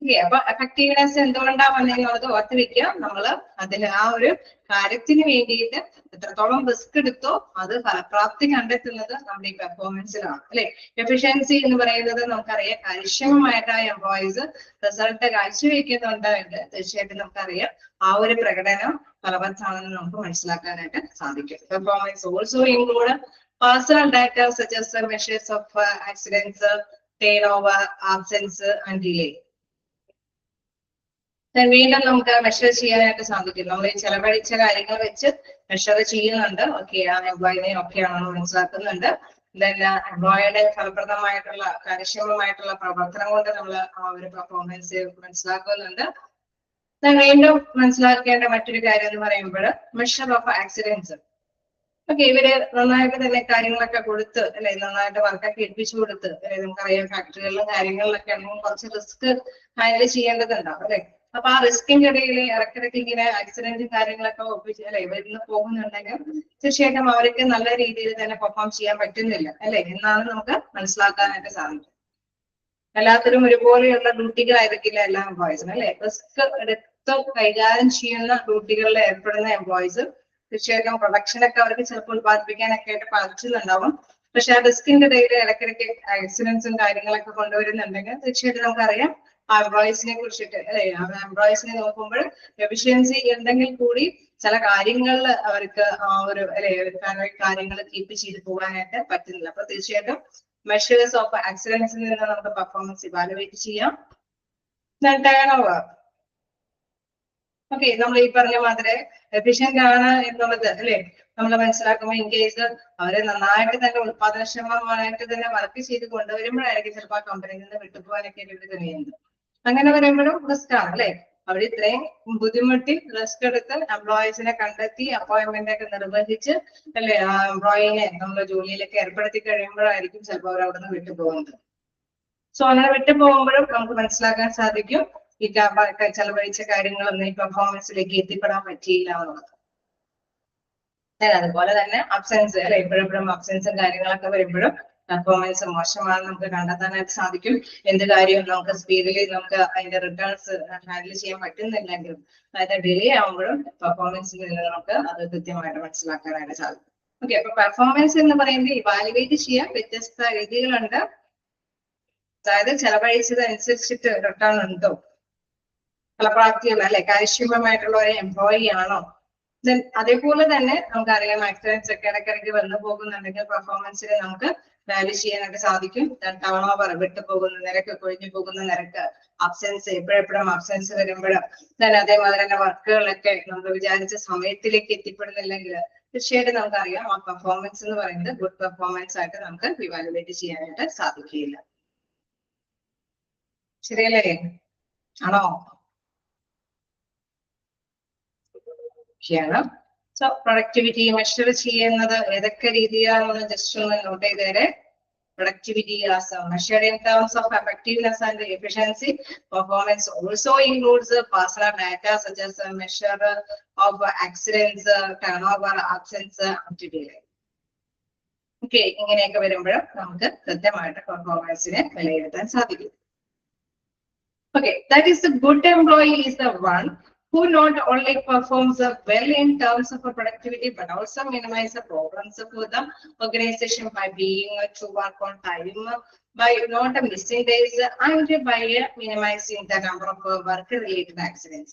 ഓക്കെ, അപ്പൊ എഫക്റ്റീവ്നെസ് എന്തുകൊണ്ടാ വന്നെന്നുള്ളത് ഓർത്ത് വെക്കുക. നമ്മള് അതിൽ ആ ഒരു കാര്യത്തിന് വേണ്ടിയിട്ട് എത്രത്തോളം റിസ്ക് എടുത്തോ അത് ഫലപ്രാപ്തി കണ്ടെത്തുന്നത് നമ്മുടെ ഈ പെർഫോമൻസിലാണ് അല്ലെ. എഫിഷ്യൻസി എന്ന് പറയുന്നത് നമുക്കറിയാം, കാര്യക്ഷമമായിട്ട് ആ എംപ്ലോയീസ് റിസൾട്ട് കാഴ്ചവെക്കുന്നുണ്ട് എന്ന് തീർച്ചയായിട്ടും നമുക്കറിയാം. ആ ഒരു പ്രകടനം ഫലവത്താണെന്ന് നമുക്ക് മനസ്സിലാക്കാനായിട്ട് സാധിക്കും. Performance also include personal data such as measures of accidents, turn over, absence and delay. വീണ്ടും നമുക്ക് മെഷർ ചെയ്യാനായിട്ട് സാധിക്കും. നമ്മൾ ഈ ചെലവഴിച്ച കാര്യങ്ങൾ വെച്ച് മെഷർ ചെയ്യുന്നുണ്ട്. ഓക്കെ, ആ എംപ്ലോയിനെ ഒക്കെ ആണെന്ന് മനസ്സിലാക്കുന്നുണ്ട്. എംപ്ലോയിയുടെ ഫലപ്രദമായിട്ടുള്ള കാര്യക്ഷമമായിട്ടുള്ള പ്രവർത്തനം കൊണ്ട് നമ്മൾ ആ ഒരു പെർഫോമൻസ് മനസ്സിലാക്കുന്നുണ്ട്. വീണ്ടും മനസ്സിലാക്കേണ്ട മറ്റൊരു കാര്യം എന്ന് പറയുമ്പോൾ മെഷർ ഓഫ് ആക്സിഡൻസ്. ഓക്കെ, ഇവര് നന്നായിട്ട് തന്നെ കാര്യങ്ങളൊക്കെ കൊടുത്ത് അല്ലെ, നന്നായിട്ട് വർക്കൊക്കെ ഏൽപ്പിച്ചു കൊടുത്ത് അല്ലെ, നമുക്കറിയാം ഫാക്ടറികളിലും കാര്യങ്ങളിലൊക്കെ ആണെങ്കിൽ കുറച്ച് റിസ്ക് ഹാൻഡിൽ ചെയ്യേണ്ടതുണ്ടാവും അല്ലെ. അപ്പൊ ആ റിസ്കിന്റെ ഇടയിൽ ഇടയ്ക്കിടയ്ക്ക് ഇങ്ങനെ ആക്സിഡന്റും കാര്യങ്ങളൊക്കെ ഒപ്പിച്ച് അല്ലെ വരുന്ന പോകുന്നുണ്ടെങ്കിൽ തീർച്ചയായിട്ടും അവർക്ക് നല്ല രീതിയിൽ തന്നെ പെർഫോം ചെയ്യാൻ പറ്റുന്നില്ല അല്ലെ എന്നാണ് നമുക്ക് മനസ്സിലാക്കാനായിട്ട് സാധിക്കും. എല്ലാത്തിനും ഒരുപോലെയുള്ള ഡ്യൂട്ടികളായിരിക്കില്ല എല്ലാ എംപ്ലോയീസിനും അല്ലെ. റിസ്ക് എടുത്ത് കൈകാര്യം ചെയ്യുന്ന ഡ്യൂട്ടികളിൽ ഏർപ്പെടുന്ന എംപ്ലോയീസ് തീർച്ചയായിട്ടും പ്രൊഡക്ഷനൊക്കെ അവർക്ക് ചിലപ്പോൾ ഉത്പാദിപ്പിക്കാനൊക്കെ ആയിട്ട് പറ്റുന്നുണ്ടാവും. പക്ഷെ ആ റിസ്കിന്റെ ഇടയിൽ ഇടയ്ക്കിടയ്ക്ക് ആക്സിഡൻസും കാര്യങ്ങളൊക്കെ കൊണ്ടുവരുന്നുണ്ടെങ്കിൽ തീർച്ചയായിട്ടും നമുക്കറിയാം ആ എംപ്ലോയീസിനെ കുറിച്ചിട്ട് അല്ലെ, ആ എംപ്ലോയീസിനെ നോക്കുമ്പോൾ എഫിഷ്യൻസി ഉണ്ടെങ്കിൽ കൂടി ചില കാര്യങ്ങളിൽ അവർക്ക് ആ ഒരു അല്ലെ കാര്യങ്ങൾ കീപ്പ് ചെയ്ത് പോകാനായിട്ട് പറ്റുന്നില്ല. അപ്പൊ തീർച്ചയായിട്ടും മെഷേഴ്സ് ഓഫ് ആക്സിഡൻസിൽ നിന്ന് നമുക്ക് പെർഫോമൻസ് ഇവാലുവേറ്റ് ചെയ്യാം. Turn over. ഓക്കെ, നമ്മൾ ഈ പറഞ്ഞ മാതിരി എഫിഷ്യന്റ് ആണ് എന്നുള്ളത് അല്ലെ നമ്മൾ മനസ്സിലാക്കുമ്പോൾ ഇൻ കേസ് അവരെ നന്നായിട്ട് തന്നെ ഉത്പാദനക്ഷമമായിട്ട് തന്നെ വർക്ക് ചെയ്ത് കൊണ്ടുവരുമ്പോഴായിരിക്കും ചിലപ്പോൾ ആ കമ്പനിയിൽ നിന്ന് വിട്ടുപോകാനൊക്കെ ഇവർ കഴിയുന്നത്. അങ്ങനെ വരുമ്പോഴും റിസ്ക് ആണ് അല്ലെ. അവർ ഇത്രയും ബുദ്ധിമുട്ടി റിസ്ക് എടുത്ത് എംപ്ലോയീസിനെ കണ്ടെത്തി അപ്പോയിന്റ്മെന്റ് ഒക്കെ നിർവഹിച്ച് അല്ലെ ആ എംപ്ലോയിനെ നമ്മുടെ ജോലിയിലൊക്കെ ഏർപ്പെടുത്തി കഴിയുമ്പോഴായിരിക്കും ചിലപ്പോൾ അവർ അവിടെ നിന്ന് വിട്ടുപോകുന്നത്. സോ അങ്ങനെ വിട്ടുപോകുമ്പോഴും നമുക്ക് മനസ്സിലാക്കാൻ സാധിക്കും ഈ ചെലവഴിച്ച കാര്യങ്ങളൊന്നും ഈ പെർഫോമൻസിലേക്ക് എത്തിപ്പെടാൻ പറ്റിയില്ല എന്നുള്ളത്. അതുപോലെ തന്നെ അബ്സെൻസ് അല്ലെ, എപ്പോഴെപ്പോഴും അബ്സെൻസും കാര്യങ്ങളൊക്കെ വരുമ്പോഴും പെർഫോമൻസ് മോശമാണെന്ന് നമുക്ക് കണ്ടെത്താനായിട്ട് സാധിക്കും. എന്ത് കാര്യവും നമുക്ക് സ്പീഡിൽ നമുക്ക് അതിന്റെ റിട്ടേൺസ് ഹാൻഡിൽ ചെയ്യാൻ പറ്റുന്നില്ലെങ്കിലും അതായത് ഡിലേ ആകുമ്പോഴും പെർഫോമൻസിൽ നിന്ന് നമുക്ക് അത് കൃത്യമായിട്ട് മനസ്സിലാക്കാനായിട്ട് സാധിക്കും. ഓക്കെ, അപ്പൊ പെർഫോമൻസ് എന്ന് പറയുന്നത് ഇവാലുവേറ്റ് ചെയ്യാൻ വ്യത്യസ്ത രീതികളുണ്ട്. അതായത് ചെലവഴിച്ചതനുസരിച്ചിട്ട് റിട്ടേൺ ഉണ്ടോ, ഫലപ്രാപ്തിയുള്ള അല്ലെ കാര്യക്ഷമമായിട്ടുള്ള ഒരു എംപ്ലോയി ആണോ. അതേപോലെ തന്നെ നമുക്കറിയാം ആക്സിഡൻസ് ഒക്കെ ഇടയ്ക്കിടയ്ക്ക് വന്നു പോകുന്നുണ്ടെങ്കിൽ പെർഫോമൻസിൽ നമുക്ക് വാല്യൂ ചെയ്യാനായിട്ട് സാധിക്കും. ടേൺ ഓവർ, വിട്ടുപോകുന്ന നിരക്ക്, കൊഴിഞ്ഞു പോകുന്ന നിരക്ക്, അബ്സെൻസ്, എപ്പോഴെപ്പോഴും അബ്സെൻസ് വരുമ്പോഴും അതേമാതിരി തന്നെ വർക്കുകളൊക്കെ നമ്മൾ വിചാരിച്ച സമയത്തിലേക്ക് എത്തിപ്പെടുന്നില്ലെങ്കിൽ തീർച്ചയായിട്ടും നമുക്കറിയാം ആ പെർഫോമൻസ് എന്ന് പറയുന്നത് ഗുഡ് പെർഫോമൻസ് ആയിട്ട് നമുക്ക് ഇവാലുവേറ്റ് ചെയ്യാനായിട്ട് സാധിക്കില്ല. ശരിയല്ലേ? ആണോ? ശരിയാണ്. സോ പ്രൊഡക്ടിവിറ്റി മെഷർ ചെയ്യുന്നത് ഏതൊക്കെ രീതിയിലാണെന്ന് ജസ്റ്റ് ഒന്ന് not ചെയ്തേരെ. Productivity as measured in terms of effectiveness and efficiency. Performance also includes personal data such as a measure of accidents, turnover, absence, and delay. Okay, ഇങ്ങനെയൊക്കെ വരുമ്പോഴും നമുക്ക് കൃത്യമായിട്ട് പെർഫോമൻസിനെ വിലയിരുത്താൻ സാധിക്കും. Okay, that is the good employee is the one who not only performs well in terms of productivity but also minimize the problems for the organization by being to work on time, by not missing days, and by minimizing the number of work-related accidents.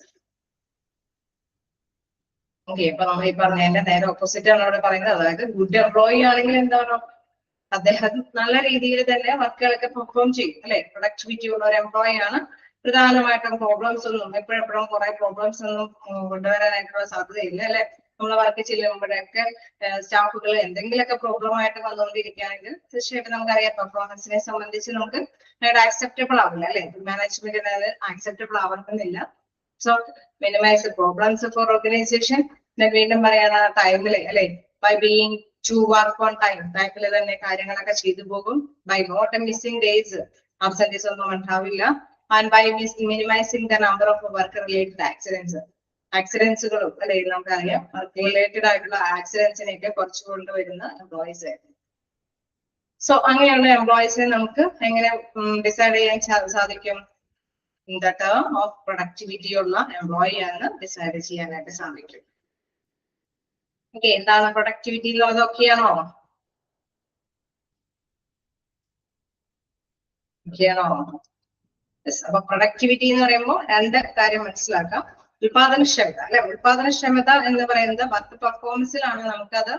Okay, അപ്പൊ നമ്മൾ ഈ പറഞ്ഞതിന്റെ നേരെ opposite ആണ് അവിടെ പറയുന്നത്. അതായത് good employee ആണെങ്കിൽ എന്താണോ അദ്ദേഹം നല്ല രീതിയിൽ തന്നെ വർക്കുകളൊക്കെ പെർഫോം ചെയ്യും അല്ലെ. പ്രൊഡക്ടിവിറ്റി ഉള്ള ഒരു എംപ്ലോയി ആണ്. പ്രധാനമായിട്ടും പ്രോബ്ലംസ് ഒന്നും എപ്പോഴെപ്പോഴും കുറെ പ്രോബ്ലംസ് ഒന്നും കൊണ്ടുവരാനായിട്ടുള്ള സാധ്യതയില്ല അല്ലെ. നമ്മൾ വർക്ക് ചെയ്യുമ്പോഴൊക്കെ സ്റ്റാഫുകൾ എന്തെങ്കിലുമൊക്കെ പ്രോബ്ലം ആയിട്ട് വന്നുകൊണ്ടിരിക്കുകയാണെങ്കിൽ തീർച്ചയായിട്ടും നമുക്കറിയാം പെർഫോമൻസിനെ സംബന്ധിച്ച് നമുക്ക് ആക്സെപ്റ്റബിൾ ആവില്ല അല്ലെ. മാനേജ്മെന്റിന് അത് ആക്സെപ്റ്റബിൾ ആവണമെന്നില്ല. So minimise problems for organisation. വീണ്ടും പറയാനാ ടൈമില് അല്ലെ, by being to work on ടൈമിൽ തന്നെ കാര്യങ്ങളൊക്കെ ചെയ്തു പോകും. By not missing days, absentees ഒന്നും ഉണ്ടാവില്ല. And by minimising the number of work related accidents. ആക്സിഡൻസുകളും അല്ലെ നമുക്കറിയാം വർക്ക് റിലേറ്റഡ് ആയിട്ടുള്ള ആക്സിഡൻസിനെയൊക്കെ കുറച്ചു കൊണ്ടുവരുന്ന എംപ്ലോയീസ് ആയിരുന്നു. സോ അങ്ങനെയുള്ള എംപ്ലോയീസിനെ നമുക്ക് എങ്ങനെ ഡിസൈഡ് ചെയ്യാൻ സാധിക്കും? In the term of productivity ഉള്ള എംപ്ലോയി ആണ് ഡിസൈഡ് ചെയ്യാനായിട്ട് സാധിക്കും. ഓക്കെ, എന്താണ് പ്രൊഡക്ടിവിറ്റി ഉള്ളതൊക്കെയാണോ? അപ്പൊ പ്രൊഡക്ടിവിറ്റി എന്ന് പറയുമ്പോൾ രണ്ട് കാര്യം മനസ്സിലാക്കാം. ഉൽപാദനക്ഷമത അല്ലെ, ഉൽപാദനക്ഷമത എന്ന് പറയുന്നത് വർക്ക് പെർഫോമൻസിലാണ് നമുക്കത്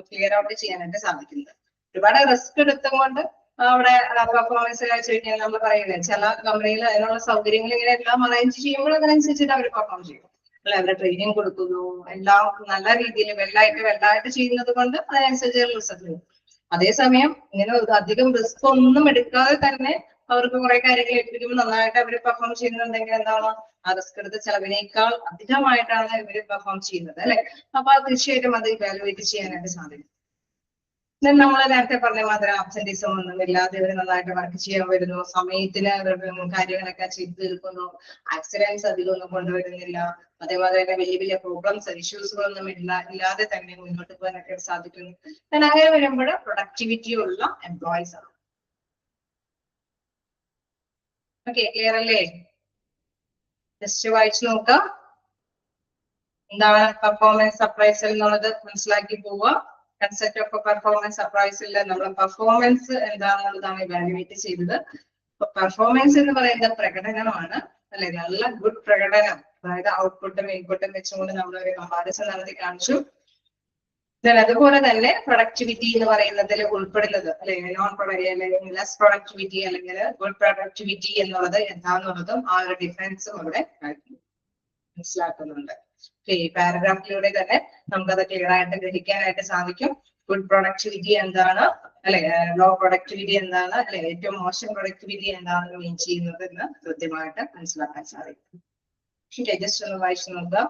ക്ലിയർ ഔട്ട് ചെയ്യാനായിട്ട് സാധിക്കുന്നത്. ഒരുപാട് റിസ്ക് എടുത്തുകൊണ്ട് അവിടെ പെർഫോമൻസ് കാഴ്ച കഴിഞ്ഞാൽ നമ്മൾ പറയുന്നത് ചില കമ്പനിയിൽ അതിനുള്ള സൗകര്യങ്ങൾ ഇങ്ങനെ എല്ലാം അറേഞ്ച് ചെയ്യുമ്പോൾ അതിനനുസരിച്ചിട്ട് അവർ പെർഫോം ചെയ്യും അല്ലെ. അവരുടെ ട്രെയിനിങ് കൊടുക്കുന്നു, എല്ലാം നല്ല രീതിയിൽ വെള്ളായിട്ട് ചെയ്യുന്നത് കൊണ്ട് അതിനനുസരിച്ച് റിസൾട്ട് വരും. അതേസമയം ഇങ്ങനെ അധികം റിസ്ക് ഒന്നും എടുക്കാതെ തന്നെ അവർക്ക് കുറെ കാര്യങ്ങൾ ഏൽപ്പിക്കുമ്പോൾ നന്നായിട്ട് അവർ പെർഫോം ചെയ്യുന്നുണ്ടെങ്കിൽ എന്താണ്, ആ റിസ്ക് എടുത്ത ചെലവിനേക്കാൾ അധികമായിട്ടാണ് ഇവർ പെർഫോം ചെയ്യുന്നത് അല്ലെ. അപ്പൊ അത് തീർച്ചയായിട്ടും അത് ഇവാലുവേറ്റ് ചെയ്യാനായിട്ട് സാധിക്കും. നമ്മൾ നേരത്തെ പറഞ്ഞ മാതിരി ആബ്സെന്റീസം ഒന്നും ഇല്ലാതെ ഇവർ നന്നായിട്ട് വർക്ക് ചെയ്യാൻ വരുന്നു, സമയത്തിന് കാര്യങ്ങളൊക്കെ ചെയ്തു തീർക്കുന്നു, ആക്സിഡൻസ് അധികം ഒന്നും കൊണ്ടുവരുന്നില്ല, അതേപോലെ തന്നെ വലിയ വലിയ പ്രോബ്ലംസ് ഇഷ്യൂസുകളൊന്നും ഇല്ലാതെ തന്നെ മുന്നോട്ട് പോകാനൊക്കെ സാധിക്കുന്നു. അങ്ങനെ വരുമ്പോൾ പ്രൊഡക്ടിവിറ്റി ഉള്ള എംപ്ലോയീസ് ആണ്. ഓക്കെ, ക്ലിയർ അല്ലേ? ജസ്റ്റ് വായിച്ചു നോക്കാം. എന്താണ് പെർഫോമൻസ് അപ്രൈസൽ എന്നുള്ളത് മനസ്സിലാക്കി പോവുക. കൺസെപ്റ്റ് ഓഫ് പെർഫോമൻസ് അപ്രൈസലിൽ നമ്മൾ പെർഫോമൻസ് എന്താണെന്നുള്ളതാണ് ഇവാലുവേറ്റ് ചെയ്തത്. പെർഫോമൻസ് എന്ന് പറയുന്നത് പ്രകടനമാണ് അല്ലെ, നല്ല ഗുഡ് പ്രകടനം, അതായത് ഔട്ട്പുട്ടും ഇൻപുട്ടും വെച്ചുകൊണ്ട് നമ്മൾ ഒരു കമ്പാരിസൺ നടത്തി കാണിച്ചു. അതുപോലെ തന്നെ പ്രൊഡക്ടിവിറ്റി എന്ന് പറയുന്നതിൽ ഉൾപ്പെടുന്നത് അല്ലെ, അല്ലെങ്കിൽ ലെസ് പ്രൊഡക്ടിവിറ്റി അല്ലെങ്കിൽ ഗുഡ് പ്രൊഡക്ടിവിറ്റി എന്നുള്ളത് എന്താണെന്നുള്ളതും ആ ഒരു ഡിഫറൻസും അവിടെ മനസ്സിലാക്കുന്നുണ്ട്. ഈ പാരഗ്രാഫിലൂടെ തന്നെ നമുക്കത് ക്ലിയർ ആയിട്ട് ഗ്രഹിക്കാനായിട്ട് സാധിക്കും. ഗുഡ് പ്രൊഡക്ടിവിറ്റി എന്താണ് അല്ലെ, ലോ പ്രൊഡക്ടിവിറ്റി എന്താണ് അല്ലെ, ഏറ്റവും മോശം പ്രൊഡക്ടിവിറ്റി എന്താണെന്ന് മീൻ ചെയ്യുന്നത് എന്ന് കൃത്യമായിട്ട് മനസ്സിലാക്കാൻ സാധിക്കും. ജസ്റ്റ് ഒന്ന് വായിച്ചു നോക്കുക.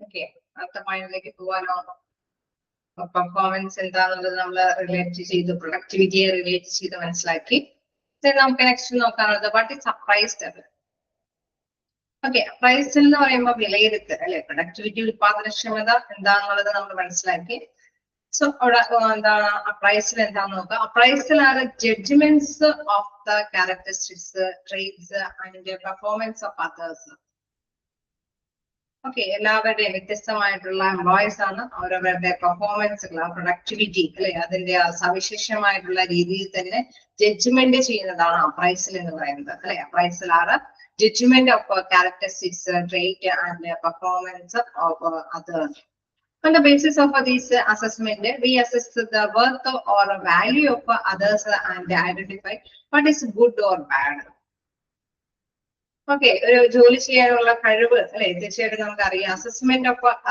ഓക്കെ, അടുത്ത പോയിന്റിലേക്ക് പോവാനോ? പെർഫോമൻസ് എന്താണെന്നുള്ളത് നമ്മൾ റിലേറ്റ് ചെയ്ത് പ്രൊഡക്ടിവിറ്റിയെ റിലേറ്റ് ചെയ്ത് മനസ്സിലാക്കി. നമുക്ക് നെക്സ്റ്റ് നോക്കാനുള്ളത് വാട്ട് ഈസ് അപ്രൈസ്ഡ്. ഓക്കെ, അപ്രൈസ്ഡ് എന്ന് പറയുമ്പോൾ വിലയിരുത്തൽ അല്ലെ, പ്രൊഡക്ടിവിറ്റി ഉൽപാദനക്ഷമത എന്താണെന്നുള്ളത് നമ്മൾ മനസ്സിലാക്കി. സോ അവിടെ എന്താണ് അപ്രൈസൽ എന്താണെന്ന് നോക്കാം. Appraisal are judgements of the characteristics, traits and performance of others. Okay, എല്ലാവരുടെയും വ്യത്യസ്തമായിട്ടുള്ള എംപ്ലോയീസ് ആണ്, അവരവരുടെ പെർഫോമൻസുകൾ, ആ പ്രൊഡക്ടിവിറ്റി അല്ലെ, അതിന്റെ സവിശേഷമായിട്ടുള്ള രീതിയിൽ തന്നെ ജഡ്ജ്മെന്റ് ചെയ്യുന്നതാണ് അപ്രൈസൽ എന്ന് പറയുന്നത് അല്ലെ. Appraisal are judgement of characteristics, trait and performance of others. On the basis of this assessment, we assess the worth or value of others and identify what is good or bad. Okay, ഒരു ജോലി ചെയ്യാനുള്ള കഴിവ് അല്ലെ, തീർച്ചയായിട്ടും നമുക്കറിയാം.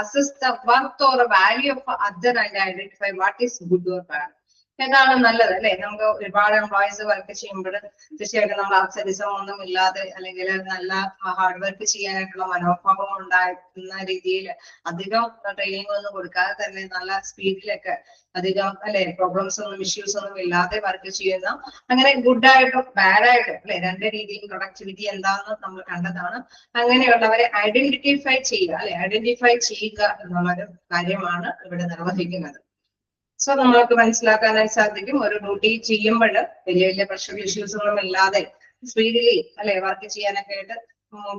Assess the worth or value of other and identify what is good or bad. ഏതാണ് നല്ലത് അല്ലെ? നമുക്ക് ഒരുപാട് എംപ്ലോയീസ് വർക്ക് ചെയ്യുമ്പോൾ തീർച്ചയായിട്ടും നമ്മൾ അബ്സെന്റിസം ഒന്നും ഇല്ലാതെ അല്ലെങ്കിൽ നല്ല ഹാർഡ് വർക്ക് ചെയ്യാനായിട്ടുള്ള മനോഭാവം ഉണ്ടാക്കുന്ന രീതിയിൽ അധികം ട്രെയിനിങ് ഒന്നും കൊടുക്കാതെ തന്നെ നല്ല സ്പീഡിലൊക്കെ അധികം അല്ലെ പ്രോബ്ലംസ് ഒന്നും ഇഷ്യൂസ് ഒന്നും ഇല്ലാതെ വർക്ക് ചെയ്യുന്ന അങ്ങനെ ഗുഡ് ആയിട്ടും ബാഡ് ആയിട്ടും അല്ലെ രണ്ട് രീതിയിൽ പ്രൊഡക്ടിവിറ്റി എന്താണെന്ന് നമ്മൾ കണ്ടതാണ്. അങ്ങനെയുള്ളവരെ ഐഡന്റിഫൈ ചെയ്യുക അല്ലെ ഐഡന്റിഫൈ ചെയ്യുക എന്നുള്ളൊരു കാര്യമാണ് ഇവിടെ നിർവഹിക്കുന്നത്. സോ നമ്മൾക്ക് മനസ്സിലാക്കാനായി സാധിക്കും ഒരു ഡ്യൂട്ടി ചെയ്യുമ്പോൾ വലിയ വലിയ പ്രഷർ ഇഷ്യൂസുകളും ഇല്ലാതെ സ്പീഡിലി അല്ലെ വർക്ക് ചെയ്യാനൊക്കെ ആയിട്ട്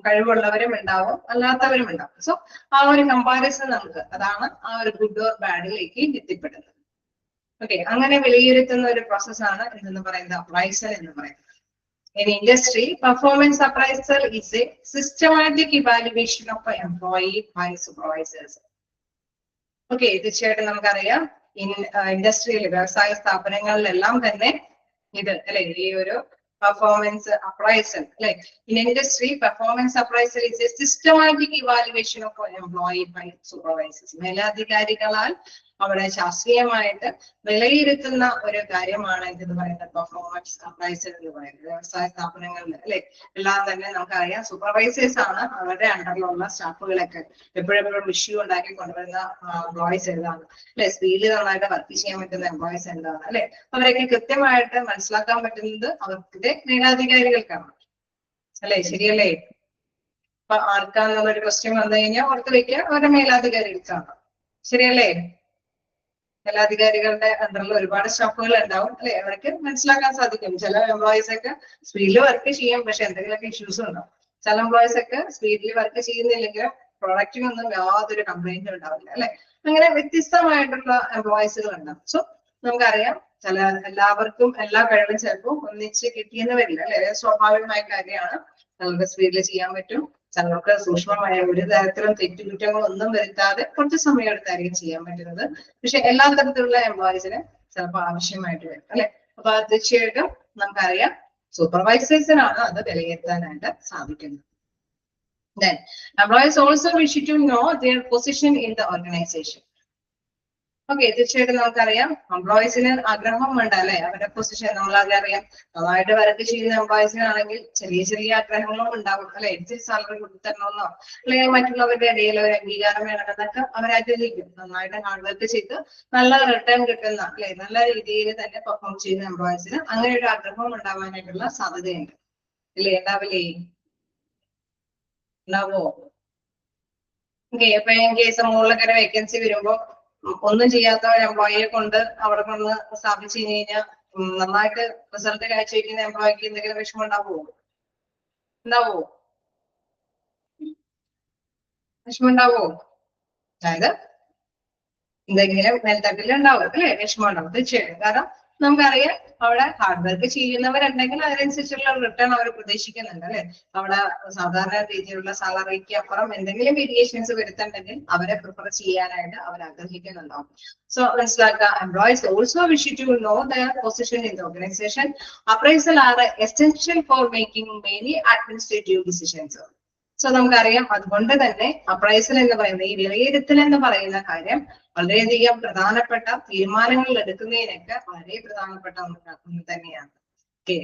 കഴിവുള്ളവരും ഉണ്ടാവും അല്ലാത്തവരും ഉണ്ടാവും. സോ ആ ഒരു കമ്പാരിസൺ നമുക്ക് അതാണ് ആ ഒരു ഗുഡ് ഓർ ബാഡിലേക്ക് എത്തിപ്പെടുന്നത്. ഓക്കെ, അങ്ങനെ വിലയിരുത്തുന്ന ഒരു പ്രോസസ്സാണ് എന്തെന്ന് പറയുന്നത് അപ്രൈസൽ എന്ന് പറയുന്നത്. In industry, performance appraisal is a systematic evaluation of an employee by supervisors. Okay, തീർച്ചയായിട്ടും നമുക്കറിയാം ഇൻഡസ്ട്രിയിൽ വ്യവസായ സ്ഥാപനങ്ങളിലെല്ലാം തന്നെ ഇത് അല്ലെ ഈ ഒരു പെർഫോമൻസ് അപ്രൈസൽ അല്ലെ in industry performance appraisal is a systematic evaluation of employee by supervisors. മേലധികാരികളാൽ അവിടെ ശാസ്ത്രീയമായിട്ട് വിലയിരുത്തുന്ന ഒരു കാര്യമാണ് എന്തെന്ന് പറയുന്നത് പെർഫോമൻസ് അപ്രൈസൽ എന്ന് പറയുന്നത്. വ്യവസായ സ്ഥാപനങ്ങളിൽ അല്ലെ എല്ലാം തന്നെ നമുക്കറിയാം സൂപ്പർവൈസേഴ്സ് ആണ് അവരുടെ അണ്ടറിലുള്ള സ്റ്റാഫുകളൊക്കെ എപ്പോഴെപ്പോഴും ഇഷ്യൂ ഉണ്ടാക്കി കൊണ്ടുവരുന്ന എംപ്ലോയീസ് എന്താണ് അല്ലെ സ്പീഡിൽ നന്നായിട്ട് വർക്ക് ചെയ്യാൻ പറ്റുന്ന എംപ്ലോയീസ് എന്താണ് അല്ലെ അവരൊക്കെ കൃത്യമായിട്ട് മനസ്സിലാക്കാൻ പറ്റുന്നത് അവരുടെ മേലധികാരികൾക്കാണ് അല്ലെ ശരിയല്ലേ? അപ്പൊ ആർക്കാന്നുള്ളൊരു ക്വസ്റ്റ്യൻ വന്നു കഴിഞ്ഞാൽ ഓർത്ത് വെക്കുക അവരുടെ മേലധികാരികൾക്കാണ്. ശരിയല്ലേ? മേലധികാരികളുടെ അണ്ടറിൽ ഒരുപാട് സ്റ്റാഫുകൾ ഉണ്ടാവും അല്ലെ അവർക്ക് മനസ്സിലാക്കാൻ സാധിക്കും. ചില എംപ്ലോയീസ് ഒക്കെ സ്പീഡിൽ വർക്ക് ചെയ്യും പക്ഷെ എന്തെങ്കിലുമൊക്കെ ഇഷ്യൂസ് ഉണ്ടാവും. ചില എംപ്ലോയീസ് ഒക്കെ സ്പീഡിൽ വർക്ക് ചെയ്യുന്നില്ലെങ്കിൽ പ്രൊഡക്റ്റിനൊന്നും യാതൊരു കംപ്ലൈന്റ് ഉണ്ടാവില്ല അല്ലെ. അങ്ങനെ വ്യത്യസ്തമായിട്ടുള്ള എംപ്ലോയീസുകൾ ഉണ്ടാവും. സോ നമുക്കറിയാം ചില എല്ലാവർക്കും എല്ലാ കഴിവും ചിലപ്പോൾ ഒന്നിച്ച് കിട്ടിയെന്ന് വരില്ല അല്ലെ. സ്വാഭാവികമായ കാര്യമാണ്. നമുക്ക് സ്പീഡിൽ ചെയ്യാൻ പറ്റും, ചിലർക്ക് സൂക്ഷ്മമായ ഒരു തരത്തിലും തെറ്റുകുറ്റങ്ങളൊന്നും വരുത്താതെ കുറച്ച് സമയം എടുത്തായിരിക്കും ചെയ്യാൻ പറ്റുന്നത്. പക്ഷെ എല്ലാ തരത്തിലുള്ള എംപ്ലോയീസിന് ചിലപ്പോൾ ആവശ്യമായിട്ട് വരും അല്ലെ. അപ്പൊ തീർച്ചയായിട്ടും നമുക്കറിയാം സൂപ്പർവൈസേഴ്സിനാണ് അത് വിലയിരുത്താനായിട്ട് സാധിക്കുന്നത്. Then employees also wish to know their position in the organization. Okay, തീർച്ചയായിട്ടും നമുക്കറിയാം എംപ്ലോയീസിന് ആഗ്രഹമുണ്ട് അല്ലെ അവരുടെ പൊസിഷൻ നമ്മളറിയാം. നന്നായിട്ട് വർക്ക് ചെയ്യുന്ന എംപ്ലോയീസിനാണെങ്കിൽ ചെറിയ ചെറിയ ആഗ്രഹങ്ങളും ഉണ്ടാവും അല്ലെ. ഇത്തിരി സാലറി കൊടുത്തരണമെന്നോ അല്ലെങ്കിൽ മറ്റുള്ളവരുടെ ഇടയിൽ ഒരു അംഗീകാരം വേണമെന്നൊക്കെ അവരാഗ്രഹിക്കും. നന്നായിട്ട് ഹാർഡ് വർക്ക് ചെയ്ത് നല്ല റിട്ടേൺ കിട്ടുന്ന അല്ലെ നല്ല രീതിയിൽ തന്നെ പെർഫോം ചെയ്യുന്ന എംപ്ലോയീസിന് അങ്ങനെ ഒരു ആഗ്രഹം ഉണ്ടാവാനായിട്ടുള്ള സാധ്യതയുണ്ട് അല്ലേ? ഉണ്ടാവില്ലേ? ഉണ്ടാവോ? ഓക്കെ, അപ്പൊ ഇൻ കേസ് മുകളിലൊക്കെ ഒരു വേക്കൻസി വരുമ്പോ ഒന്നും ചെയ്യാത്ത ഒരു എംപ്ലോയിയെ കൊണ്ട് അവിടെ കൊണ്ട് സ്ഥാപിച്ചു കഴിഞ്ഞാൽ നന്നായിട്ട് റിസൾട്ട് കാഴ്ചവെക്കുന്ന എംപ്ലോയിക്ക് എന്തെങ്കിലും വിഷമം ഉണ്ടാവോ? ഉണ്ടാവോ? വിഷമം ഉണ്ടാവോ? അതായത് എന്തെങ്കിലും മേൽത്തട്ടിൽ ഉണ്ടാവും അല്ലെ വിഷമം ഉണ്ടാവും തീർച്ചയായിട്ടും. കാരണം നമുക്കറിയാം അവിടെ ഹാർഡ് വർക്ക് ചെയ്യുന്നവരുണ്ടെങ്കിൽ അതിനനുസരിച്ചുള്ള റിട്ടേൺ അവർ പ്രതീക്ഷിക്കുന്നുണ്ട് അല്ലെ. അവിടെ സാധാരണ രീതിയിലുള്ള സാലറിക്ക് അപ്പുറം എന്തെങ്കിലും വേരിയേഷൻസ് വരുത്തുന്നുണ്ടെങ്കിൽ അവരെ പ്രിഫർ ചെയ്യാനായിട്ട് അവർ ആഗ്രഹിക്കുന്നുണ്ടാവും. സോ മനസ്സിലാക്കുക employees also wish to know their position in the organisation. Appraisal are essential for making many administrative decisions. So നമുക്കറിയാം അതുകൊണ്ട് തന്നെ അപ്രൈസൽ എന്ന് പറയുന്ന ഈ വിലയിരുത്തൽ എന്ന് പറയുന്ന കാര്യം വളരെയധികം പ്രധാനപ്പെട്ട തീരുമാനങ്ങൾ എടുക്കുന്നതിനൊക്കെ വളരെ പ്രധാനപ്പെട്ട ഒന്ന് തന്നെയാണ്. ഓക്കെ,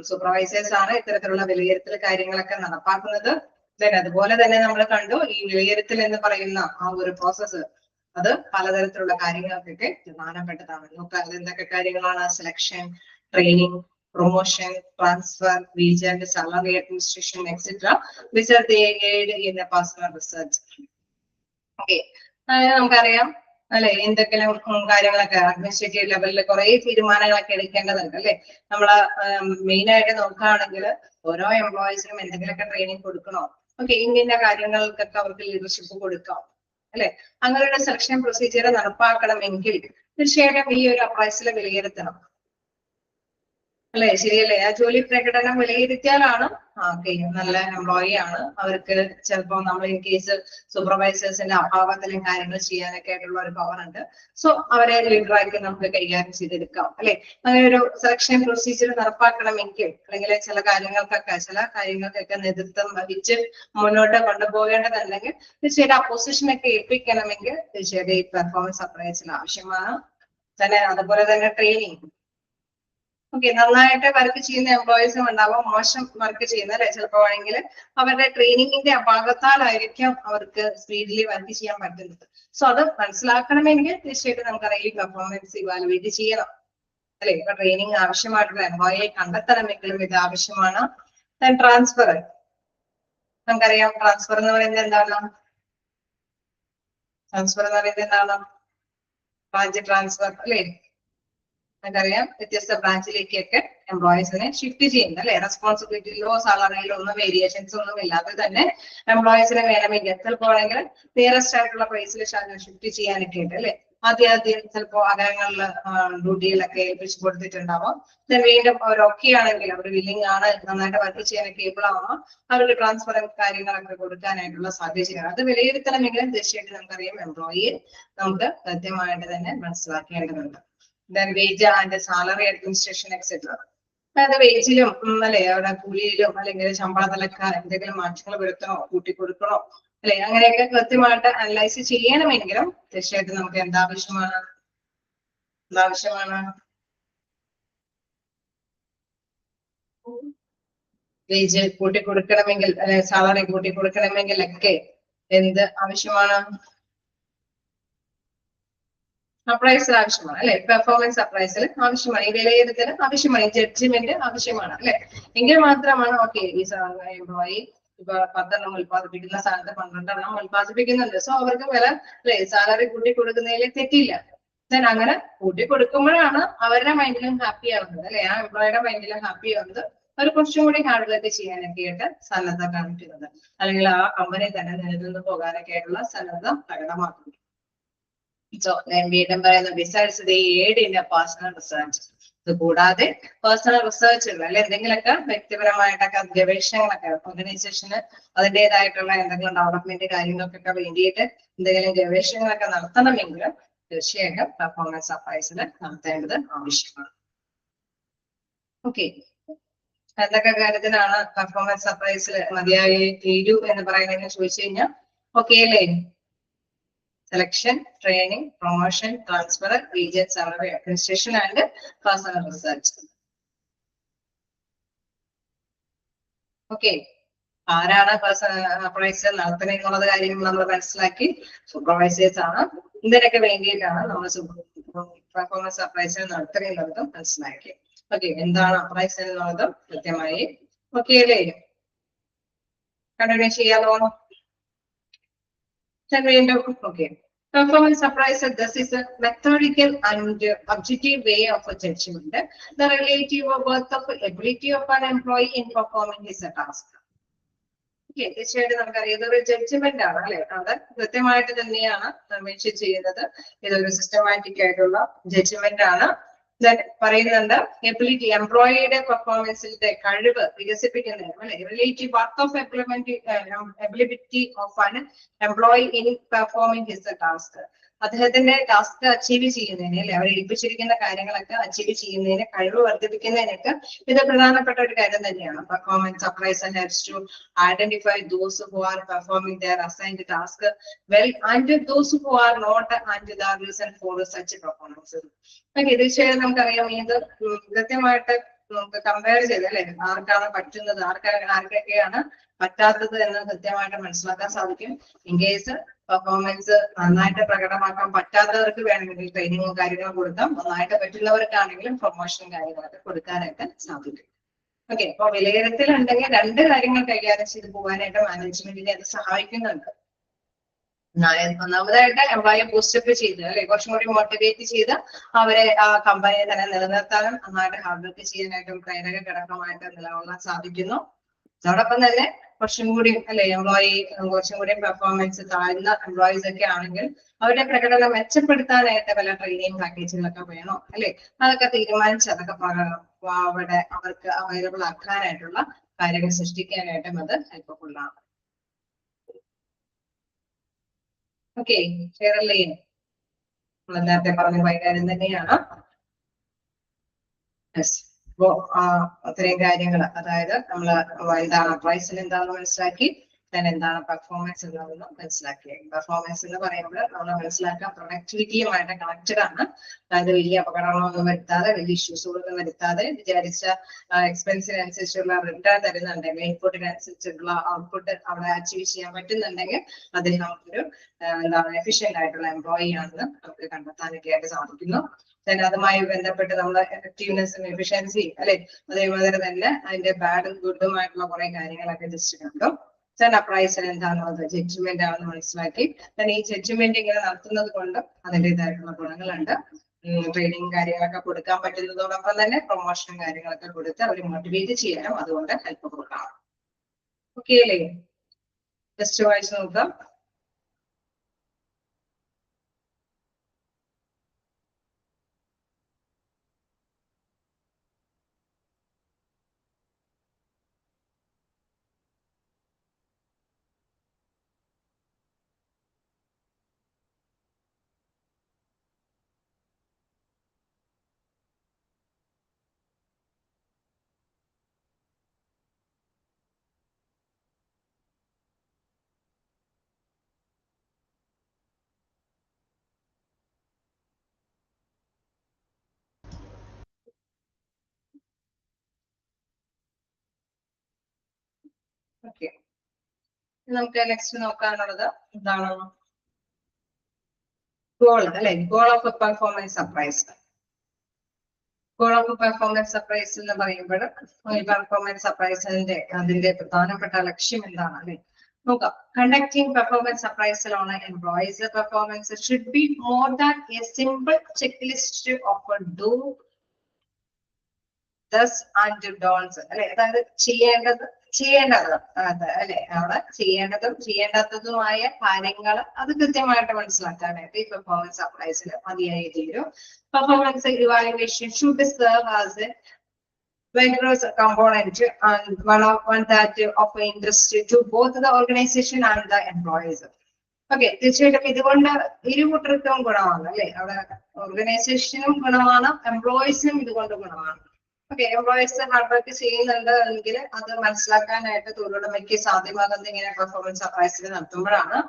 സൂപ്പർവൈസേഴ്സ് ആണ് ഇത്തരത്തിലുള്ള വിലയിരുത്തൽ കാര്യങ്ങളൊക്കെ നടപ്പാക്കുന്നത്. അതുപോലെ തന്നെ നമ്മൾ കണ്ടു ഈ വിലയിരുത്തൽ എന്ന് പറയുന്ന ആ ഒരു പ്രോസസ്സ് അത് പലതരത്തിലുള്ള കാര്യങ്ങൾക്കൊക്കെ പ്രധാനപ്പെട്ടതാണ്. നോക്കാം അത് എന്തൊക്കെ കാര്യങ്ങളാണ്. Selection, training, promotion, transfer, region, salary administration, etc. Which are they aid in the personal research. Okay, നമുക്കറിയാം അല്ലെ എന്തെങ്കിലും കാര്യങ്ങളൊക്കെ അഡ്മിനിസ്ട്രേറ്റീവ് ലെവലിൽ കുറെ തീരുമാനങ്ങളൊക്കെ എടുക്കേണ്ടതുണ്ട് അല്ലെ. നമ്മള് മെയിൻ ആയിട്ട് നോക്കുകയാണെങ്കിൽ ഓരോ എംപ്ലോയീസിനും എന്തെങ്കിലുമൊക്കെ ട്രെയിനിങ് കൊടുക്കണോ, ഓക്കെ ഇന്ന കാര്യങ്ങൾക്കൊക്കെ അവർക്ക് ലീഡർഷിപ്പ് കൊടുക്കാം അല്ലെ. അങ്ങനെ ഒരു സെലക്ഷൻ പ്രൊസീജിയർ നടപ്പാക്കണമെങ്കിൽ തീർച്ചയായിട്ടും ഈ ഒരു അപ്രൈസൽ വിലയിരുത്തണം അല്ലെ. ശരിയല്ലേ? ആ ജോലി പ്രകടനം വിലയിരുത്തിയാലാണ് നല്ല എംപ്ലോയി ആണ്. അവർക്ക് ചിലപ്പോൾ നമ്മൾ ഇൻ കേസ് സൂപ്പർവൈസേഴ്സിന്റെ അഭാവത്തിലും കാര്യങ്ങൾ ചെയ്യാനൊക്കെ ആയിട്ടുള്ള ഒരു പവർ ഉണ്ട്. സോ അവരെ ലീഡറാക്കി നമുക്ക് കൈകാര്യം ചെയ്തെടുക്കാം അല്ലെ. അങ്ങനെ ഒരു സെലക്ഷൻ പ്രൊസീജിയർ നടപ്പാക്കണമെങ്കിൽ അല്ലെങ്കിൽ ചില കാര്യങ്ങൾക്കൊക്കെ നേതൃത്വം വഹിച്ച് മുന്നോട്ട് കൊണ്ടുപോകേണ്ടതുണ്ടെങ്കിൽ തീർച്ചയായിട്ടും ആ പൊസിഷനൊക്കെ ഏൽപ്പിക്കണമെങ്കിൽ തീർച്ചയായിട്ടും ഈ പെർഫോമൻസ് അപ്രൈസൽ ആവശ്യമാണ്. തന്നെ അതുപോലെ തന്നെ ട്രെയിനിങ്. ഓക്കെ, നന്നായിട്ട് വർക്ക് ചെയ്യുന്ന എംപ്ലോയീസും ഉണ്ടാവാം, മോശം വർക്ക് ചെയ്യുന്ന അല്ലെ, ചിലപ്പോ ആണെങ്കിൽ അവരുടെ ട്രെയിനിങ്ങിന്റെ അപാകത്താലായിരിക്കാം അവർക്ക് സ്പീഡിലി വർക്ക് ചെയ്യാൻ പറ്റുന്നത്. സോ അത് മനസ്സിലാക്കണമെങ്കിൽ തീർച്ചയായിട്ടും നമുക്കറിയാം ഈ പെർഫോമൻസ് ഇവാലുവേറ്റ് ചെയ്യണം അല്ലെ. ഇപ്പൊ ട്രെയിനിങ് ആവശ്യമായിട്ടുള്ള എംപ്ലോയിയെ കണ്ടെത്തണമെങ്കിലും ഇത് ആവശ്യമാണ്. ദെൻ ട്രാൻസ്ഫർ, നമുക്കറിയാം ട്രാൻസ്ഫർ എന്ന് പറയുന്നത് എന്താണ്? ട്രാൻസ്ഫർ എന്ന് പറയുന്നത് എന്താണ്? ബ്രാഞ്ച് ട്രാൻസ്ഫർ അല്ലെ. നമുക്കറിയാം വ്യത്യസ്ത ബ്രാഞ്ചിലേക്കൊക്കെ എംപ്ലോയീസിനെ ഷിഫ്റ്റ് ചെയ്യുന്നത് അല്ലെ. റെസ്പോൺസിബിലിറ്റിയിലോ സാലറിയിലോ ഒന്നും വേരിയേഷൻസ് ഒന്നും ഇല്ലാതെ തന്നെ എംപ്ലോയീസിനെ വേണമെങ്കിൽ ചിലപ്പോൾ ആണെങ്കിൽ നിയറസ്റ്റ് ആയിട്ടുള്ള പ്ലേസിൽ ഷിഫ്റ്റ് ചെയ്യാനൊക്കെ ഉണ്ട് അല്ലെ. ആദ്യം ചിലപ്പോൾ അകലങ്ങളിൽ ഡ്യൂട്ടിയിലൊക്കെ ഏൽപ്പിച്ചു കൊടുത്തിട്ടുണ്ടാവാം. വീണ്ടും അവരൊക്കെ ആണെങ്കിൽ അവർ വില്ലിംഗ് ആണ്, നന്നായിട്ട് വർക്ക് ചെയ്യാനൊക്കെ ഏബിൾ ആവാം, അവർക്ക് ട്രാൻസ്ഫർ കാര്യങ്ങളൊക്കെ കൊടുക്കാനായിട്ടുള്ള സാധ്യതയാണ്. അത് വിലയിരുത്തണമെങ്കിലും തീർച്ചയായിട്ടും നമുക്കറിയാം എംപ്ലോയിയെ നമുക്ക് കൃത്യമായിട്ട് തന്നെ മനസ്സിലാക്കേണ്ടതുണ്ട്. Then wage and salary administration etc. അതായത് വേജിലും അല്ലെ അവിടെ കൂലിയിലും അല്ലെങ്കിൽ ശമ്പളത്തിലൊക്കെ എന്തെങ്കിലും മാറ്റങ്ങൾ വരുത്തണോ, കൂട്ടി കൊടുക്കണോ അല്ലെ, അങ്ങനെയൊക്കെ കൃത്യമായിട്ട് അനലൈസ് ചെയ്യണമെങ്കിലും തീർച്ചയായിട്ടും നമുക്ക് എന്താവശ്യമാണ്? വേജ് കൂട്ടി കൊടുക്കണമെങ്കിൽ അല്ലെ, സാലറി കൂട്ടി കൊടുക്കണമെങ്കിൽ ഒക്കെ എന്ത് ആവശ്യമാണ്? അപ്രൈസൽ ആവശ്യമാണ് അല്ലെ. പെർഫോമൻസ് അപ്രൈസൽ ആവശ്യമാണ്, ഈ വിലയിരുത്തൽ ആവശ്യമാണ്, ഈ ജഡ്ജ്മെന്റ് ആവശ്യമാണ് അല്ലെ. എങ്കിൽ മാത്രമാണ് ഓക്കെ ഈ എംപ്ലോയി ഇപ്പൊ 10 എണ്ണം ഉത്പാദിപ്പിക്കുന്ന സ്ഥാനത്ത് 12 എണ്ണം ഉത്പാദിപ്പിക്കുന്നുണ്ട്, സോ അവർക്ക് വില അല്ലെ സാലറി കൂട്ടി കൊടുക്കുന്നതിൽ തെറ്റില്ല. ദെൻ അങ്ങനെ കൂട്ടി കൊടുക്കുമ്പോഴാണ് അവരുടെ മൈൻഡിലും ഹാപ്പി ആവുന്നത് അല്ലെ, ആ എംപ്ലോയിയുടെ മൈൻഡിലും ഹാപ്പി ആവുന്നത്. അവർ കുറച്ചും കൂടി ഹാർഡ് വർക്ക് ചെയ്യാനൊക്കെ ആയിട്ട് സന്നദ്ധ കാണിക്കുന്നത്, അല്ലെങ്കിൽ ആ കമ്പനി തന്നെ നിലനിന്ന് പോകാനൊക്കെ ആയിട്ടുള്ള സന്നദ്ധ പ്രകടമാക്കുന്നത്. So then വീണ്ടും പറയുന്നത് besides they aid in personal research. ഇത് കൂടാതെ പേഴ്സണൽ റിസർച്ചുകൾ അല്ലെ എന്തെങ്കിലുമൊക്കെ വ്യക്തിപരമായിട്ടൊക്കെ ഗവേഷണങ്ങളൊക്കെ ഓർഗനൈസേഷന് അതിൻ്റെതായിട്ടുള്ള എന്തെങ്കിലും ഡെവലപ്മെന്റ് കാര്യങ്ങൾക്കൊക്കെ വേണ്ടിയിട്ട് എന്തെങ്കിലും ഗവേഷണങ്ങളൊക്കെ നടത്തണമെങ്കിലും തീർച്ചയായിട്ടും പെർഫോമൻസ് അപ്രൈസൽ നടത്തേണ്ടത് ആവശ്യമാണ്. ഓക്കെ, എന്തൊക്കെ കാര്യത്തിനാണ് പെർഫോമൻസ് അപ്രൈസൽ മതിയായി തീരൂ എന്ന് പറയുന്നതെന്ന് ചോദിച്ചു കഴിഞ്ഞാൽ ഓക്കെ അല്ലേ? Selection, training, promotion, transfer, region, salary, administration and personal research. Okay. ആരാണ് അപ്രൈസൽ നടത്തുന്നത് എന്നുള്ളത് കാര്യങ്ങൾ നമ്മൾ മനസ്സിലാക്കി. സൂപ്പർവൈസേഴ്സ് ആണ്, ഇതിനൊക്കെ വേണ്ടിയിട്ടാണ് നമ്മൾ പെർഫോമൻസ് അപ്രൈസൽ നടത്തുന്നത് മനസ്സിലാക്കി. ഓക്കെ, എന്താണ് അപ്രൈസൽ എന്നുള്ളത് കൃത്യമായി ഓക്കെ അല്ലേ? കണ്ടിന്യൂ ചെയ്യാമോ? Okay. Performance appraisal, this is a methodical and objective way of a judgment. The relative worth of ability of an employee in performing his task. Okay, തീർച്ചയായിട്ടും നമുക്കറിയാം ഇതൊരു ജഡ്ജ്മെന്റ് ആണ് അല്ലെ. അത് കൃത്യമായിട്ട് തന്നെയാണ് മെൻഷൻ ചെയ്യുന്നത്. ഇതൊരു സിസ്റ്റമാറ്റിക് ആയിട്ടുള്ള ജഡ്ജ്മെന്റ് ആണ്. പറയുന്നുണ്ട് എബിലിറ്റി, എംപ്ലോയിയുടെ പെർഫോമൻസിന്റെ കഴിവ് വികസിപ്പിക്കുന്നതിന് അല്ലെ, relative worth of ability of an employee in performing his task. അദ്ദേഹത്തിന്റെ ടാസ്ക് അച്ചീവ് ചെയ്യുന്നതിന് അല്ലെ, അവർ ഏൽപ്പിച്ചിരിക്കുന്ന കാര്യങ്ങളൊക്കെ അച്ചീവ് ചെയ്യുന്നതിന് കഴിവ് വർദ്ധിപ്പിക്കുന്നതിനൊക്കെ ഇത് പ്രധാനപ്പെട്ട ഒരു കാര്യം തന്നെയാണ്. Performance appraisal helps to identify those who are performing their assigned task well and those who are not and the reason for such performance. Okay, തീർച്ചയായും നമുക്കറിയാം ഇത് കൃത്യമായിട്ട് നമുക്ക് കമ്പയർ ചെയ്ത് അല്ലെ ആർക്കാണ് പറ്റുന്നത്, ആർക്കൊക്കെയാണ് പറ്റാത്തത് എന്ന് കൃത്യമായിട്ട് മനസ്സിലാക്കാൻ സാധിക്കും. ഇൻ കേസ് പെർഫോമൻസ് നന്നായിട്ട് പ്രകടമാക്കാൻ പറ്റാത്തവർക്ക് വേണമെങ്കിൽ ട്രെയിനിങ്ങും കാര്യങ്ങളും കൊടുക്കാം, നന്നായിട്ട് പറ്റുന്നവർക്കാണെങ്കിലും പ്രൊമോഷനും കാര്യങ്ങളൊക്കെ കൊടുക്കാനായിട്ട് സാധിക്കും. ഓക്കെ, അപ്പൊ വിലയിരുത്തൽ ഉണ്ടെങ്കിൽ രണ്ട് കാര്യങ്ങൾ കൈകാര്യം ചെയ്ത് പോകാനായിട്ട് മാനേജ്മെന്റിനെ അത് സഹായിക്കുന്നുണ്ട്. ഒന്നാമതായിട്ട് എംപ്ലോയിയെ ബൂസ്റ്റപ്പ് ചെയ്ത് അല്ലെ കുറച്ചും കൂടി മോട്ടിവേറ്റ് ചെയ്ത് അവരെ ആ കമ്പനിയെ തന്നെ നിലനിർത്താനും നന്നായിട്ട് ഹാർഡ് വർക്ക് ചെയ്യാനായിട്ടും പ്രേരക ഘടകമായിട്ട് നിലകൊള്ളാൻ സാധിക്കുന്നു. അതോടൊപ്പം തന്നെ കുറച്ചും കൂടി അല്ലെ എംപ്ലോയി കുറച്ചും കൂടി പെർഫോമൻസ് താഴ്ന്ന എംപ്ലോയീസ് ഒക്കെ ആണെങ്കിൽ അവരുടെ പ്രകടനം മെച്ചപ്പെടുത്താനായിട്ട് പല ട്രെയിനിങ് പാക്കേജുകളൊക്കെ വേണോ അല്ലെ, അതൊക്കെ തീരുമാനിച്ച് അതൊക്കെ അവിടെ അവർക്ക് അവൈലബിൾ ആക്കാനായിട്ടുള്ള കാര്യങ്ങൾ സൃഷ്ടിക്കാനായിട്ടും അത് ഹെൽപ്ഫുൾ ആണ്. ഓക്കെ, ക്ലിയർ അല്ലേ? നമ്മൾ നേരത്തെ പറഞ്ഞ കാര്യം തന്നെയാണ്. അപ്പൊ അത്രയും കാര്യങ്ങൾ, അതായത് നമ്മൾ എന്താണ് അപ്രൈസൽ എന്താണെന്ന് മനസ്സിലാക്കി, then എന്താണ് പെർഫോമൻസ് എന്നുള്ളത് മനസ്സിലാക്കിയത്. പെർഫോമൻസ് എന്ന് പറയുമ്പോൾ നമ്മൾ മനസ്സിലാക്കാൻ പ്രൊഡക്ടിവിറ്റിയുമായിട്ട് കണക്റ്റഡ് ആണ്. അതായത് വലിയ അപകടങ്ങളൊന്നും വരുത്താതെ, വലിയ ഇഷ്യൂസുകളൊന്നും വരുത്താതെ, വിചാരിച്ച എക്സ്പെൻസിനനുസരിച്ചുള്ള റിട്ടേൺ തരുന്നുണ്ടെങ്കിൽ, ഇൻപുട്ടിനനുസരിച്ചുള്ള ഔട്ട്പുട്ട് അവിടെ അച്ചീവ് ചെയ്യാൻ പറ്റുന്നുണ്ടെങ്കിൽ അതിന് നമുക്കൊരു എന്താണ് എഫിഷ്യന്റ് ആയിട്ടുള്ള എംപ്ലോയി ആണെന്ന് നമുക്ക് കണ്ടെത്താനൊക്കെ ആയിട്ട് സാധിക്കുന്നു. അതുമായി ബന്ധപ്പെട്ട് നമ്മുടെ എഫക്റ്റീവ്നെസ്സും എഫിഷ്യൻസിയും അല്ലെ, അതേപോലെ തന്നെ അതിന്റെ ബാഡും ഗുഡുമായിട്ടുള്ള കുറെ കാര്യങ്ങളൊക്കെ ജസ്റ്റ് കണ്ടു. അപ്രൈസൽ എന്താണെന്നത് ജഡ്ജ്മെന്റ് ആണെന്ന് മനസ്സിലാക്കി. ഈ ജഡ്ജ്മെന്റ് ഇങ്ങനെ നടത്തുന്നത് കൊണ്ട് അതിൻ്റെതായിട്ടുള്ള ഗുണങ്ങളുണ്ട്. ട്രെയിനിങ് കാര്യങ്ങളൊക്കെ കൊടുക്കാൻ പറ്റുന്നതോടൊപ്പം തന്നെ പ്രൊമോഷനും കാര്യങ്ങളൊക്കെ കൊടുത്ത് അവർ മോട്ടിവേറ്റ് ചെയ്യാനും അതുകൊണ്ട് ഹെൽപ്പ് കൊടുക്കാം. ഓക്കെ അല്ലേ? ജസ്റ്റ് വായിച്ച് നോക്കാം. ഓക്കെ, നമുക്ക് നെക്സ്റ്റ് നോക്കാനുള്ളത് എന്താണ്? ഗോൾ അല്ലെ, goal of performance appraise. Goal of performance appraise എന്ന് പറയുമ്പോൾ പെർഫോമൻസ് അപ്രൈസലിന്റെ അതിന്റെ പ്രധാനപ്പെട്ട ലക്ഷ്യം എന്താണ് അല്ലെ നോക്കാം. Conducting performance appraisal on employees performance should be more than a simple check list of do's and don'ts അല്ലെ. അതായത് ചെയ്യേണ്ടത് അല്ലെ, അവിടെ ചെയ്യേണ്ടതും ചെയ്യേണ്ടാത്തതുമായ കാര്യങ്ങൾ അത് കൃത്യമായിട്ട് മനസ്സിലാക്കാനായിട്ട് ഈ പെർഫോമൻസ് അപ്രൈസിൽ മതിയായി തീരും. Performance evaluation should serve as A vigorous component and one that of interest to both the organization and the employees. Okay, തീർച്ചയായിട്ടും ഇതുകൊണ്ട് ഇരുകൂട്ടർക്കും ഗുണമാണ് അല്ലെ. അവിടെ ഓർഗനൈസേഷനും ഗുണമാണ്, എംപ്ലോയീസിനും ഇതുകൊണ്ട് ഗുണമാണ്. ഓക്കെ, എംപ്ലോയീസ് ഹാർഡ് വർക്ക് ചെയ്യുന്നുണ്ട് എങ്കിൽ അത് മനസ്സിലാക്കാനായിട്ട് തൊഴിലുടമയ്ക്ക് സാധ്യമാകുന്ന ഇങ്ങനെ പെർഫോമൻസ് അപ്രൈസൽ നടത്തുമ്പോഴാണ്.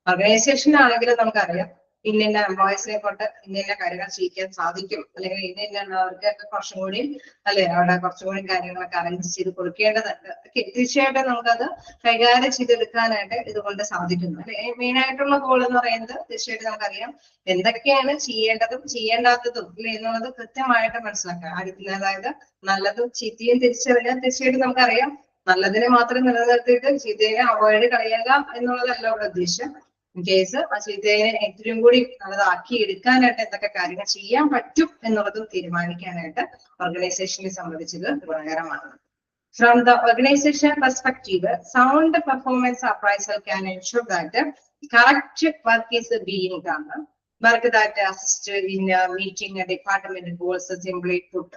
ഓർഗനൈസേഷൻ ആണെങ്കിലും നമുക്കറിയാം ഇന്ന എംപ്ലോയീസിനെ കൊണ്ട് ഇന്ന കാര്യങ്ങൾ ചെയ്യിക്കാൻ സാധിക്കും, അല്ലെങ്കിൽ അവർക്ക് കുറച്ചും കൂടി അല്ലെ അവിടെ കുറച്ചും കൂടി കാര്യങ്ങളൊക്കെ അറേഞ്ച് ചെയ്ത് കൊടുക്കേണ്ടതുണ്ട്. തീർച്ചയായിട്ടും നമുക്കത് കൈകാര്യം ചെയ്തെടുക്കാനായിട്ട് ഇതുകൊണ്ട് സാധിക്കുന്നു അല്ലെ. മെയിൻ ആയിട്ടുള്ള ഗോൾ എന്ന് പറയുന്നത് തീർച്ചയായിട്ടും നമുക്കറിയാം എന്തൊക്കെയാണ് ചെയ്യേണ്ടതും ചെയ്യേണ്ടാത്തതും അല്ലെ എന്നുള്ളത് കൃത്യമായിട്ട് മനസ്സിലാക്കുക. അതായത് നല്ലതും ചീത്തയും തിരിച്ചറിയാൻ തീർച്ചയായിട്ടും നമുക്കറിയാം. നല്ലതിനെ മാത്രം നിലനിർത്തിയിട്ട് ചീത്തയെ അവോയ്ഡ് കളയുക എന്നുള്ളതല്ല ഇവിടെ ഉദ്ദേശം. കേസ് ആ ചീത്തയെ ഏറ്റവും കൂടി നല്ലതാക്കി എടുക്കാനായിട്ട് എന്തൊക്കെ കാര്യങ്ങൾ ചെയ്യാൻ പറ്റും എന്നുള്ളതും തീരുമാനിക്കാനായിട്ട് ഓർഗനൈസേഷനെ സംബന്ധിച്ചത് ഗുണകരമാണ്. From the organization perspective, sound performance appraisal can ensure that correct work is being done. Work that assists in meeting a department goals simply put.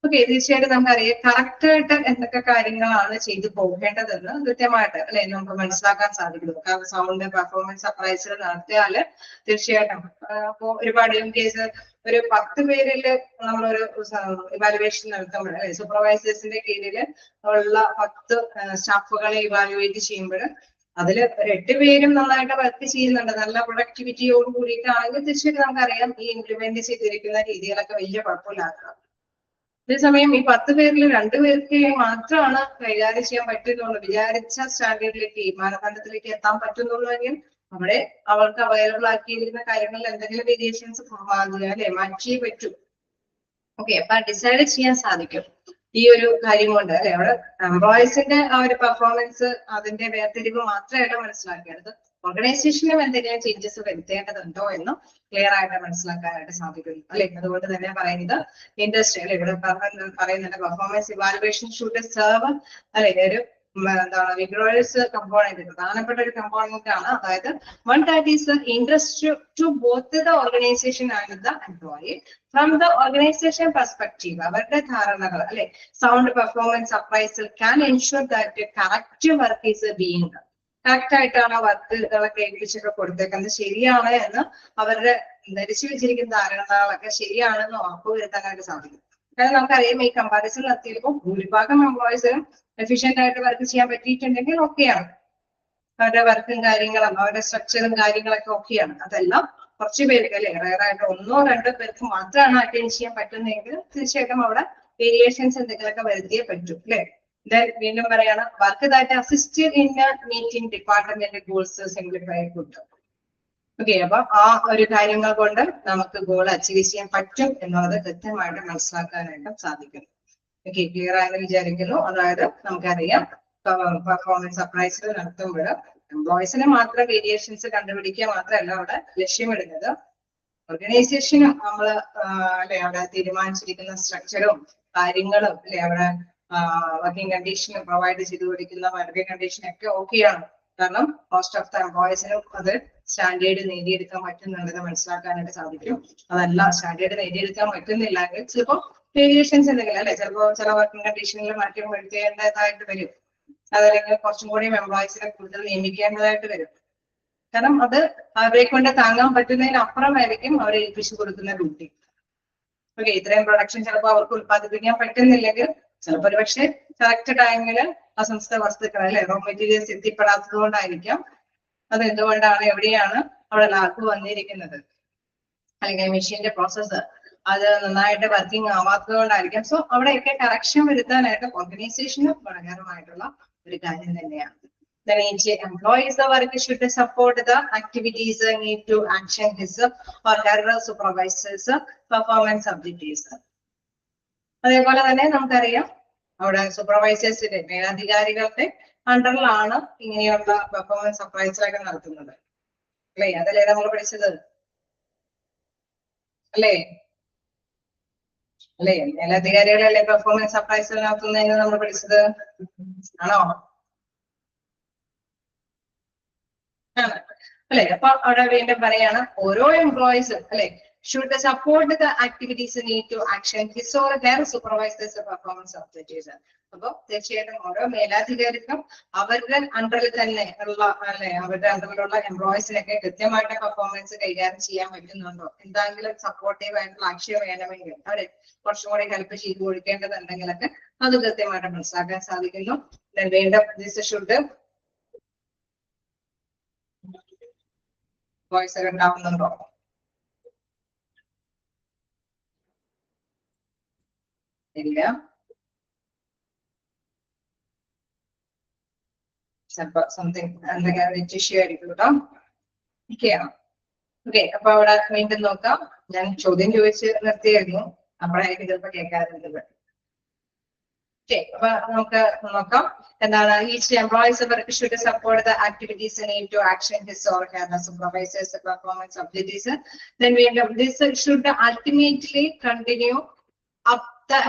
Okay, തീർച്ചയായിട്ടും നമുക്കറിയാം കറക്റ്റ് ആയിട്ട് എന്തൊക്കെ കാര്യങ്ങളാണ് ചെയ്തു പോകേണ്ടതെന്ന് കൃത്യമായിട്ട് അല്ലെ നമുക്ക് മനസ്സിലാക്കാൻ സാധിക്കുന്നു. കാരണം സൗണ്ട് പെർഫോമൻസ് അപ്രൈസൽ നടത്തിയാല് തീർച്ചയായിട്ടും അപ്പോ ഒരുപാട് കേസ് ഒരു 10 പേരില് നമ്മളൊരു ഇവാലുവേഷൻ നടത്തുമ്പോൾ അല്ലെ സൂപ്പർവൈസേഴ്സിന്റെ കീഴില് ഉള്ള 10 സ്റ്റാഫുകളെ ഇവാലുവേറ്റ് ചെയ്യുമ്പോൾ അതില് 8 പേരും നന്നായിട്ട് വർക്ക് ചെയ്യുന്നുണ്ട്, നല്ല പ്രൊഡക്ടിവിറ്റിയോട് കൂടിയിട്ടാണെങ്കിൽ തീർച്ചയായിട്ടും നമുക്കറിയാം ഈ ഇംപ്ലിമെന്റ് ചെയ്തിരിക്കുന്ന രീതികളൊക്കെ വലിയ കുഴപ്പമില്ലാത്ത. അതേസമയം ഈ 10 പേരിൽ 2 പേർക്ക് മാത്രമാണ് കൈകാര്യം ചെയ്യാൻ പറ്റുന്നുള്ളൂ, വിചാരിച്ച സ്റ്റാൻഡേർഡിലേക്ക് മാനദണ്ഡത്തിലേക്ക് എത്താൻ പറ്റുന്നുള്ളൂവെങ്കിൽ അവിടെ അവർക്ക് അവൈലബിൾ ആക്കിയിരിക്കുന്ന കാര്യങ്ങളിൽ എന്തെങ്കിലും വേരിയേഷൻസ് അല്ലെ മാറ്റിയേ പറ്റൂ. ഓക്കെ, അപ്പൊ ഡിസൈഡ് ചെയ്യാൻ സാധിക്കും ഈ ഒരു കാര്യം കൊണ്ട് അല്ലെ. അവിടെ എംപ്ലോയീസിന്റെ ആ ഒരു പെർഫോമൻസ് അതിന്റെ വേർതിരിവ് മാത്രമല്ല മനസ്സിലാക്കേണ്ടത്, ഓർഗനൈസേഷനും എന്തെങ്കിലും ചേഞ്ചസ് വരുത്തേണ്ടതുണ്ടോ എന്നും ക്ലിയർ ആയിട്ട് മനസ്സിലാക്കാനായിട്ട് സാധിക്കുന്നു അല്ലെ. അതുകൊണ്ട് തന്നെ പറയുന്നത് ഇൻഡസ്ട്രി അല്ലെ ഇവിടെ പറയുന്നുണ്ട് പെർഫോമൻസ് ഇവാലുവേഷൻ ഷുഡ് സെർവ് അല്ലെ ഒരു എന്താണ് വിഗ്രോയസ് കമ്പോണന്റ്, പ്രധാനപ്പെട്ട ഒരു കമ്പോണന്റ് ആണ്. അതായത് one that is interest to both the organisation and the employee. From the organisation perspective അവരുടെ ധാരണകൾ അല്ലെ sound performance appraisal can ensure that correct work is being done. Correct ആയിട്ടാണ് വർക്കുകളൊക്കെ ഏൽപ്പിച്ചൊക്കെ കൊടുത്തേക്കുന്നത് ശരിയാണ് എന്ന് അവരുടെ ധരിച്ചു വെച്ചിരിക്കുന്ന ധാരണകളൊക്കെ ശരിയാണെന്ന് ഉറപ്പുവരുത്താനായിട്ട് സാധിക്കും. കാരണം നമുക്കറിയാം ഈ കമ്പാരിസൺ നടത്തിയപ്പോൾ ഭൂരിഭാഗം എംപ്ലോയീസിനും എഫിഷ്യന്റ് ആയിട്ട് വർക്ക് ചെയ്യാൻ പറ്റിയിട്ടുണ്ടെങ്കിൽ ഓക്കെയാണ്. അവരുടെ വർക്കും കാര്യങ്ങളും അവരുടെ സ്ട്രക്ചറും കാര്യങ്ങളൊക്കെ ഓക്കെയാണ്. അതെല്ലാം കുറച്ച് പേർക്ക് അല്ലെ റയറായിട്ട് 1-2 പേർക്ക് മാത്രമാണ് അറ്റൻഡ് ചെയ്യാൻ പറ്റുന്നതെങ്കിൽ തീർച്ചയായിട്ടും അവിടെ വേരിയേഷൻസ് എന്തെങ്കിലുമൊക്കെ വരുത്തിയേ പറ്റൂ അല്ലെ. വീണ്ടും പറയാണ് work that assist in meeting department goals simplify കിട്ടും. ഓക്കെ, അപ്പൊ ആ ഒരു കാര്യങ്ങൾ കൊണ്ട് നമുക്ക് ഗോൾ അച്ചീവ് ചെയ്യാൻ പറ്റും എന്നുള്ളത് കൃത്യമായിട്ട് മനസ്സിലാക്കാനായിട്ട് സാധിക്കും. ഓക്കെ, ക്ലിയർ ആയെന്ന് വിചാരിക്കുന്നു. അതായത് നമുക്കറിയാം പെർഫോമൻസ് സർപ്രൈസ് നടത്തുമ്പോൾ എംപ്ലോയീസിന് മാത്രം വേരിയേഷൻസ് കണ്ടുപിടിക്കുക മാത്രമല്ല അവിടെ ലക്ഷ്യമിടുന്നത് ഓർഗനൈസേഷനും നമ്മള് അല്ലെ അവിടെ തീരുമാനിച്ചിരിക്കുന്ന സ്ട്രക്ചറും കാര്യങ്ങളും അല്ലെ അവിടെ വർക്കിംഗ് കണ്ടീഷനും പ്രൊവൈഡ് ചെയ്തു കൊടുക്കുന്ന വർക്കിംഗ് കണ്ടീഷൻ ഒക്കെ ഓക്കെയാണ്. കാരണം മോസ്റ്റ് ഓഫ് ദ എംപ്ലോയീസിനും അത് സ്റ്റാൻഡേർഡ് നേടിയെടുക്കാൻ പറ്റുന്നുണ്ടെന്ന് മനസ്സിലാക്കാനായിട്ട് സാധിക്കും. അതല്ല സ്റ്റാൻഡേർഡ് നേടിയെടുക്കാൻ പറ്റുന്നില്ലെങ്കിൽ ചിലപ്പോൾ വേരിയേഷൻസ് എന്തെങ്കിലും അല്ലെ, ചിലപ്പോൾ ചില വർക്കിംഗ് കണ്ടീഷനിൽ മാറ്റം വരുത്തേണ്ടതായിട്ട് വരും. അതല്ലെങ്കിൽ കുറച്ചും കൂടി എംപ്ലോയീസിനെ കൂടുതൽ നിയമിക്കേണ്ടതായിട്ട് വരും. കാരണം അത് അവരെ കൊണ്ട് താങ്ങാൻ പറ്റുന്നതിനപ്പുറമായിരിക്കും അവരെ ഏൽപ്പിച്ചു കൊടുക്കുന്ന ഡ്യൂട്ടി. ഓക്കെ, ഇത്രയും പ്രൊഡക്ഷൻ ചിലപ്പോൾ അവർക്ക് ഉത്പാദിപ്പിക്കാൻ പറ്റുന്നില്ലെങ്കിൽ ചിലപ്പോൾ ഒരു പക്ഷേ കറക്റ്റ് ടൈമില് അസംസ്കൃത വസ്തുക്കൾ അല്ലെ റോ മെറ്റീരിയൽസ് എത്തിപ്പെടാത്തത് കൊണ്ടായിരിക്കാം. അത് എന്തുകൊണ്ടാണ്, എവിടെയാണ് അവിടെ ലാഗ് വന്നിരിക്കുന്നത്, അല്ലെങ്കിൽ മെഷീന്റെ പ്രോസസ്സ് അത് നന്നായിട്ട് വർക്കിംഗ് ആവാത്തത് കൊണ്ടായിരിക്കാം. സോ അവിടെയൊക്കെ കറക്ഷൻ വരുത്താനായിട്ട് ഓർഗനൈസേഷന് ഗുണകരമായിട്ടുള്ള ഒരു കാര്യം തന്നെയാണ്. Then each employees the work should support the activities need to action his or her supervisors performance objectives. അതേപോലെ തന്നെ നമുക്കറിയാം അവിടെ സൂപ്പർവൈസേഴ്സിന്റെ മേലധികാരികളുടെ അണ്ടറിലാണ് ഇങ്ങനെയുള്ള പെർഫോമൻസ് സർപ്രൈസിലൊക്കെ നടത്തുന്നത് അല്ലേ. അതല്ലേ നമ്മൾ പഠിച്ചത് അല്ലേ? അല്ലേ, മേലധികാരികളല്ലേ പെർഫോമൻസ് സർപ്രൈസിൽ നടത്തുന്നതെന്ന് നമ്മൾ പഠിച്ചത് ആണോ? അല്ലെ, അപ്പൊ അവിടെ വീണ്ടും പറയാണ് ഓരോ എംപ്ലോയീസും അല്ലെ should support the activities need to action his or their supervisors performance objectives. അപ്പൊ തീർച്ചയായിട്ടും ഓരോ മേലധികാരിക്കും അവരുടെ അണ്ടറിൽ തന്നെ ഉള്ള അല്ലെ അവരുടെ അണ്ടറിലുള്ള എംപ്ലോയീസിനൊക്കെ കൃത്യമായിട്ട് പെർഫോമൻസ് കൈകാര്യം ചെയ്യാൻ പറ്റുന്നുണ്ടോ, എന്തെങ്കിലും സപ്പോർട്ടീവ് ആയിട്ടുള്ള ആക്ഷൻ വേണമെങ്കിൽ അവരെ കുറച്ചും കൂടി ഹെൽപ്പ് ചെയ്ത് കൊടുക്കേണ്ടതുണ്ടെങ്കിലൊക്കെ അത് കൃത്യമായിട്ട് മനസ്സിലാക്കാൻ സാധിക്കുന്നു. വീണ്ടും ദിസ് ഷുഡ് വോയിസ് ഒക്കെ ഉണ്ടാവുന്നുണ്ടോ? ഇല്ല, ചിലപ്പോ സംതിങ് എന്തെങ്കിലും ഇഷ്യൂ ആയിരിക്കും കേട്ടോ. ഓക്കെയാണോ? ഓക്കെ, അപ്പൊ അവിടെ വീണ്ടും നോക്കാം. ഞാൻ ചോദ്യം ചോദിച്ച് നിർത്തിയായിരുന്നു, അപ്പോഴായിരിക്കും ചിലപ്പോ കേൾക്കാറുള്ളത്. ഓക്കെ, അപ്പൊ നമുക്ക് നോക്കാം എന്താണ് each employees should support the activities need to action his or her supervisors performance objectives. Then this should ultimately continue up the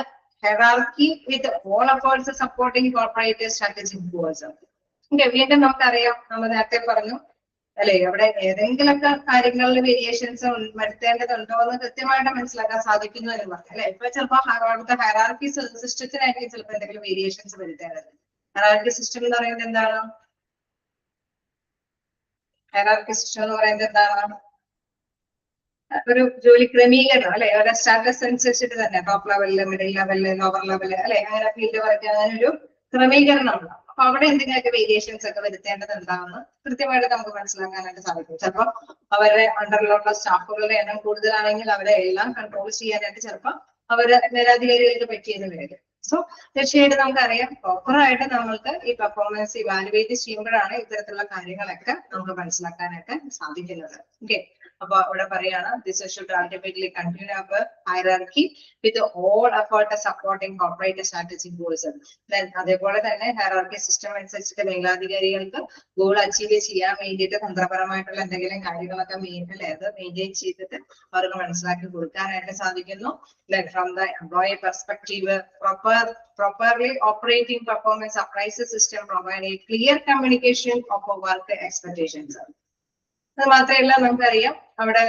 hierarchy with all efforts supporting corporate strategic goals. Okay, വീണ്ടും നമുക്കറിയാം, നമ്മൾ നേരത്തെ പറഞ്ഞു അല്ലെ അവിടെ ഏതെങ്കിലുമൊക്കെ കാര്യങ്ങളിൽ variations വരുത്തേണ്ടതുണ്ടോ എന്ന് കൃത്യമായിട്ട് മനസ്സിലാക്കാൻ സാധിക്കുന്നു എന്ന് പറഞ്ഞു അല്ലെ. ഇപ്പൊ ചിലപ്പോ അവിടുത്തെ ഹൈറാർക്കി സിസ്റ്റത്തിനായിരിക്കും ചിലപ്പോൾ എന്തെങ്കിലും വേരിയേഷൻസ് വരുത്തേണ്ടത്. ഹൈറാർക്കി സിസ്റ്റം എന്ന് പറയുന്നത് എന്താണ്? ഹൈറാർക്കി സിസ്റ്റം എന്ന് പറയുന്നത് എന്താണ്? ഒരു ജോലി ക്രമീകരണം അല്ലെ, അവരുടെ സ്റ്റാറ്റസ് അനുസരിച്ചിട്ട് തന്നെ ടോപ്പ് ലെവലില്, മിഡിൽ ലെവലില്, ലോവർ ലെവല് അല്ലെ, അങ്ങനെ ഫീൽഡ് വർക്ക് അങ്ങനെ ഒരു ക്രമീകരണം ഉണ്ട്. അപ്പൊ അവിടെ എന്തെങ്കിലുമൊക്കെ വേരിയേഷൻസ് ഒക്കെ വരുത്തേണ്ടത് എന്താണെന്ന് കൃത്യമായിട്ട് നമുക്ക് മനസ്സിലാക്കാനായിട്ട് സാധിക്കും. ചിലപ്പോൾ അവരുടെ അണ്ടറിലുള്ള സ്റ്റാഫുകളുടെ എണ്ണം കൂടുതലാണെങ്കിൽ അവരെ എല്ലാം കൺട്രോൾ ചെയ്യാനായിട്ട് ചിലപ്പോൾ അവര് മേലധികാരികൾക്ക് പറ്റിയെന്ന് വരും. സോ തീർച്ചയായിട്ടും നമുക്കറിയാം പ്രോപ്പറായിട്ട് നമ്മൾക്ക് ഈ പെർഫോമൻസ് ഇവാലുവേറ്റ് ചെയ്യുമ്പോഴാണ് ഇത്തരത്തിലുള്ള കാര്യങ്ങളൊക്കെ നമുക്ക് മനസ്സിലാക്കാനായിട്ട് സാധിക്കുന്നത്. ഓക്കെ, അപ്പൊ ഇവിടെ പറയാണ് this should ultimately continue up hierarchy with all effort supporting corporate strategic goals. അതേപോലെ തന്നെ ഹൈറാർക്കി സിസ്റ്റം അനുസരിച്ചിട്ട് മേലധികാരികൾക്ക് ഗോൾ അച്ചീവ് ചെയ്യാൻ വേണ്ടിയിട്ട് തന്ത്രപരമായിട്ടുള്ള എന്തെങ്കിലും കാര്യങ്ങളൊക്കെ മെയിൻറ്റെയിൻ ചെയ്തിട്ട് അവർക്ക് മനസ്സിലാക്കി കൊടുക്കാനായിട്ട് സാധിക്കുന്നു. From the employee perspective properly operating performance appraisal system provide a clear communication of work expectations. അത് മാത്രമല്ല നമുക്കറിയാം അവിടെ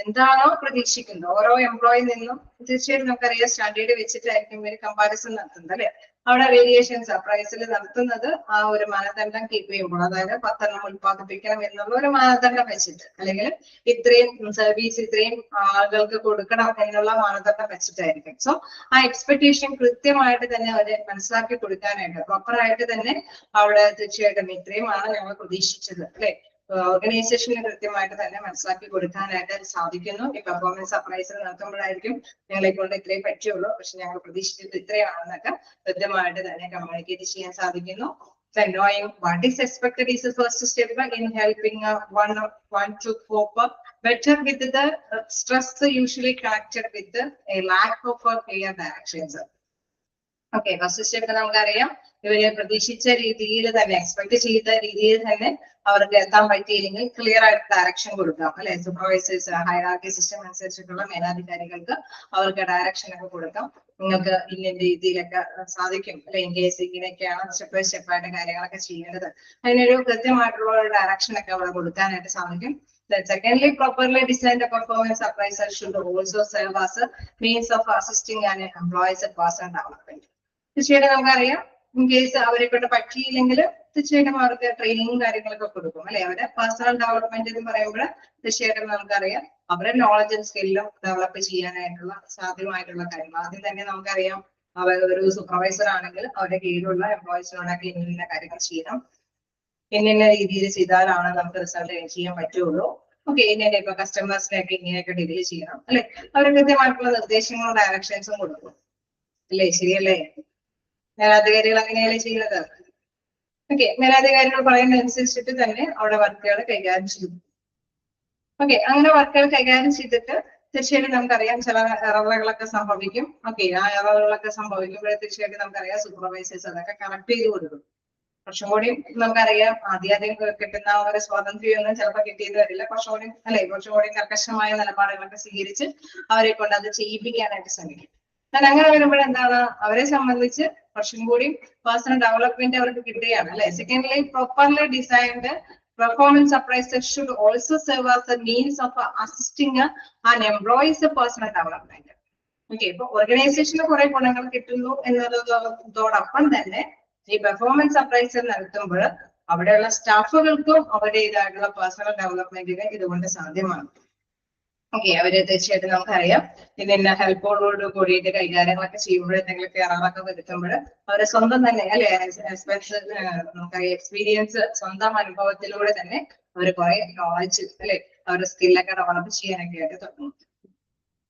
എന്താണോ പ്രതീക്ഷിക്കുന്നത് ഓരോ എംപ്ലോയി നിന്നും തീർച്ചയായിട്ടും നമുക്കറിയാം സ്റ്റാൻഡേർഡ് വെച്ചിട്ടായിരിക്കും ഇവര് കമ്പാരിസൺ നടത്തുന്നത് അല്ലെ. അവിടെ വേരിയേഷൻസ് പ്രൈസിൽ നടത്തുന്നത് ആ ഒരു മാനദണ്ഡം കീപ്പ് ചെയ്യുമ്പോൾ, അതായത് 10 ഉൽപ്പാദിപ്പിക്കണം എന്നുള്ള ഒരു മാനദണ്ഡം വെച്ചിട്ട്, അല്ലെങ്കിൽ ഇത്രയും സർവീസ് ഇത്രയും ആളുകൾക്ക് കൊടുക്കണം എന്നുള്ള മാനദണ്ഡം വെച്ചിട്ടായിരിക്കും. സോ ആ എക്സ്പെക്ടേഷൻ കൃത്യമായിട്ട് തന്നെ അവരെ മനസ്സിലാക്കി കൊടുക്കാനായിട്ട് പ്രോപ്പറായിട്ട് തന്നെ അവിടെ തീർച്ചയായിട്ടും ഇത്രയുമാണ് ഞങ്ങൾ പ്രതീക്ഷിച്ചത് അല്ലെ, ഓർഗനൈസേഷന് കൃത്യമായിട്ട് തന്നെ മനസ്സിലാക്കി കൊടുക്കാനായിട്ട് സാധിക്കുന്നു. ഈ പെർഫോമൻസ് അപ്രൈസൽ നടത്തുമ്പോഴായിരിക്കും ഞങ്ങളെ കൊണ്ട് ഇത്രയും പറ്റുള്ളൂ, പക്ഷെ ഞങ്ങൾ പ്രതീക്ഷിച്ചത് ഇത്രയാണെന്നൊക്കെ കൃത്യമായിട്ട് തന്നെ കമ്മ്യൂണിക്കേറ്റ് ചെയ്യാൻ സാധിക്കുന്നു. So knowing what is expected is the first step in helping one to cope better with the stress usually connected with a lack of clear directions. Okay, first step നമുക്കറിയാം, ഇവരെ പ്രതീക്ഷിച്ച രീതിയിൽ തന്നെ എക്സ്പെക്ട് ചെയ്ത രീതിയിൽ തന്നെ അവർക്ക് എത്താൻ പറ്റിയില്ലെങ്കിൽ ക്ലിയർ ആയിട്ട് ഡയറക്ഷൻ കൊടുക്കാം അല്ലെ. സൂപ്പർവൈസേഴ്സ് ഹൈറാർക്കി സിസ്റ്റം അനുസരിച്ചിട്ടുള്ള മേലധികാരികൾക്ക് അവർക്ക് ഡയറക്ഷൻ ഒക്കെ കൊടുക്കാം. നിങ്ങൾക്ക് ഇന്ന രീതിയിലൊക്കെ സാധിക്കും അല്ലെ, ഇൻ കേസ് ഇങ്ങനെയൊക്കെയാണ് സ്റ്റെപ്പ് ബൈ സ്റ്റെപ്പ് ആയിട്ട് കാര്യങ്ങളൊക്കെ ചെയ്യേണ്ടത്. അതിനൊരു കൃത്യമായിട്ടുള്ള ഒരു ഡയറക്ഷൻ ഒക്കെ അവിടെ കൊടുക്കാനായിട്ട് സാധിക്കും. Secondly, properly designed performance appraisal should also serve as a means of assisting an employee's personal development. തീർച്ചയായിട്ടും നമുക്കറിയാം, ഇൻ കേസ് അവരെ കൊണ്ട് പറ്റിയില്ലെങ്കിൽ തീർച്ചയായിട്ടും അവർക്ക് ട്രെയിനിങ്ങും കാര്യങ്ങളൊക്കെ കൊടുക്കും അല്ലെ. അവരുടെ പേഴ്സണൽ ഡെവലപ്മെന്റ് എന്ന് പറയുമ്പോൾ തീർച്ചയായിട്ടും നമുക്കറിയാം അവരുടെ നോളജും സ്കില്ലും ഡെവലപ്പ് ചെയ്യാനായിട്ടുള്ള സാധ്യമായിട്ടുള്ള കാര്യങ്ങൾ. ആദ്യം തന്നെ നമുക്കറിയാം, അവർ ഒരു സൂപ്പർവൈസർ ആണെങ്കിൽ അവരുടെ കീഴിലുള്ള എംപ്ലോയീസിനോടൊക്കെ ഇന്ന കാര്യങ്ങൾ ചെയ്യണം, ഇന്ന രീതിയിൽ ചെയ്താലാണ് നമുക്ക് റിസൾട്ട് ചെയ്യാൻ പറ്റുള്ളൂ. ഓക്കെ, ഇന്ന ഇപ്പൊ കസ്റ്റമേഴ്സിനെയൊക്കെ ഇങ്ങനെയൊക്കെ ഡീൽ ചെയ്യണം അല്ലെ. അവർ കൃത്യമായിട്ടുള്ള നിർദ്ദേശങ്ങളും ഡയറക്ഷൻസും കൊടുക്കും അല്ലേ, ശരിയല്ലേ? മേലധികാരികൾ അങ്ങനെയല്ലേ ചെയ്യുന്നത്. ഓക്കെ, മേലധികാരികൾ പറയുന്നതനുസരിച്ചിട്ട് തന്നെ അവിടെ വർക്കുകൾ കൈകാര്യം ചെയ്യും. ഓക്കെ, അങ്ങനെ വർക്കുകൾ കൈകാര്യം ചെയ്തിട്ട് തീർച്ചയായിട്ടും നമുക്കറിയാം ചില എററുകളൊക്കെ സംഭവിക്കും. ഓക്കെ, ആ എററുകളൊക്കെ സംഭവിക്കുമ്പോൾ തീർച്ചയായിട്ടും നമുക്കറിയാം സൂപ്പർവൈസേഴ്സ് അതൊക്കെ കറക്റ്റ് ചെയ്ത് കൊടുക്കും. കുറച്ചും കൂടി നമുക്കറിയാം ആദ്യം കിട്ടുന്ന ഒരു സ്വാതന്ത്ര്യമൊന്നും ചിലപ്പോൾ കിട്ടിയത് വരില്ല. കുറച്ചും കൂടി അല്ലെ, കുറച്ചും കൂടി കർക്കശമായ നിലപാടുകളൊക്കെ സ്വീകരിച്ച് അവരെ കൊണ്ട് അത് ചെയ്യിപ്പിക്കാനായിട്ട് ശ്രമിക്കും. അങ്ങനെ വരുമ്പോൾ എന്താണ്, അവരെ സംബന്ധിച്ച് കുറച്ചും കൂടി പേഴ്സണൽ ഡെവലപ്മെന്റ് അവർക്ക് കിട്ടുകയാണ് അല്ലെ. Secondly, properly designed performance appraisal should also serve as A means of assisting an employees personal development. Okay, ഇപ്പൊ ഓർഗനൈസേഷന് കുറെ ഗുണങ്ങൾ കിട്ടുന്നു എന്നതോടൊപ്പം തന്നെ ഈ പെർഫോമൻസ് അപ്രൈസൽ നടത്തുമ്പോൾ അവിടെയുള്ള സ്റ്റാഫുകൾക്കും അവരുടേതായിട്ടുള്ള പേഴ്സണൽ ഡെവലപ്മെന്റിന് ഇതുകൊണ്ട് സാധ്യമാണ്. ഓക്കെ, അവര് തീർച്ചയായിട്ടും നമുക്കറിയാം ഇതിന്റെ ഹെൽപ്പോട് കൂടിയിട്ട് കൈകാര്യങ്ങളൊക്കെ ചെയ്യുമ്പോൾ എന്തെങ്കിലുമൊക്കെ എററൊക്കെ വരുത്തുമ്പോൾ അവരെ സ്വന്തം തന്നെ അല്ലെ നമുക്കറിയാം എക്സ്പീരിയൻസ് സ്വന്തം അനുഭവത്തിലൂടെ തന്നെ അവർ കുറെ നോളജ് അല്ലെ അവരുടെ സ്കില്ലൊക്കെ ഡെവലപ്പ് ചെയ്യാനൊക്കെ ആയിട്ട് തുടങ്ങും.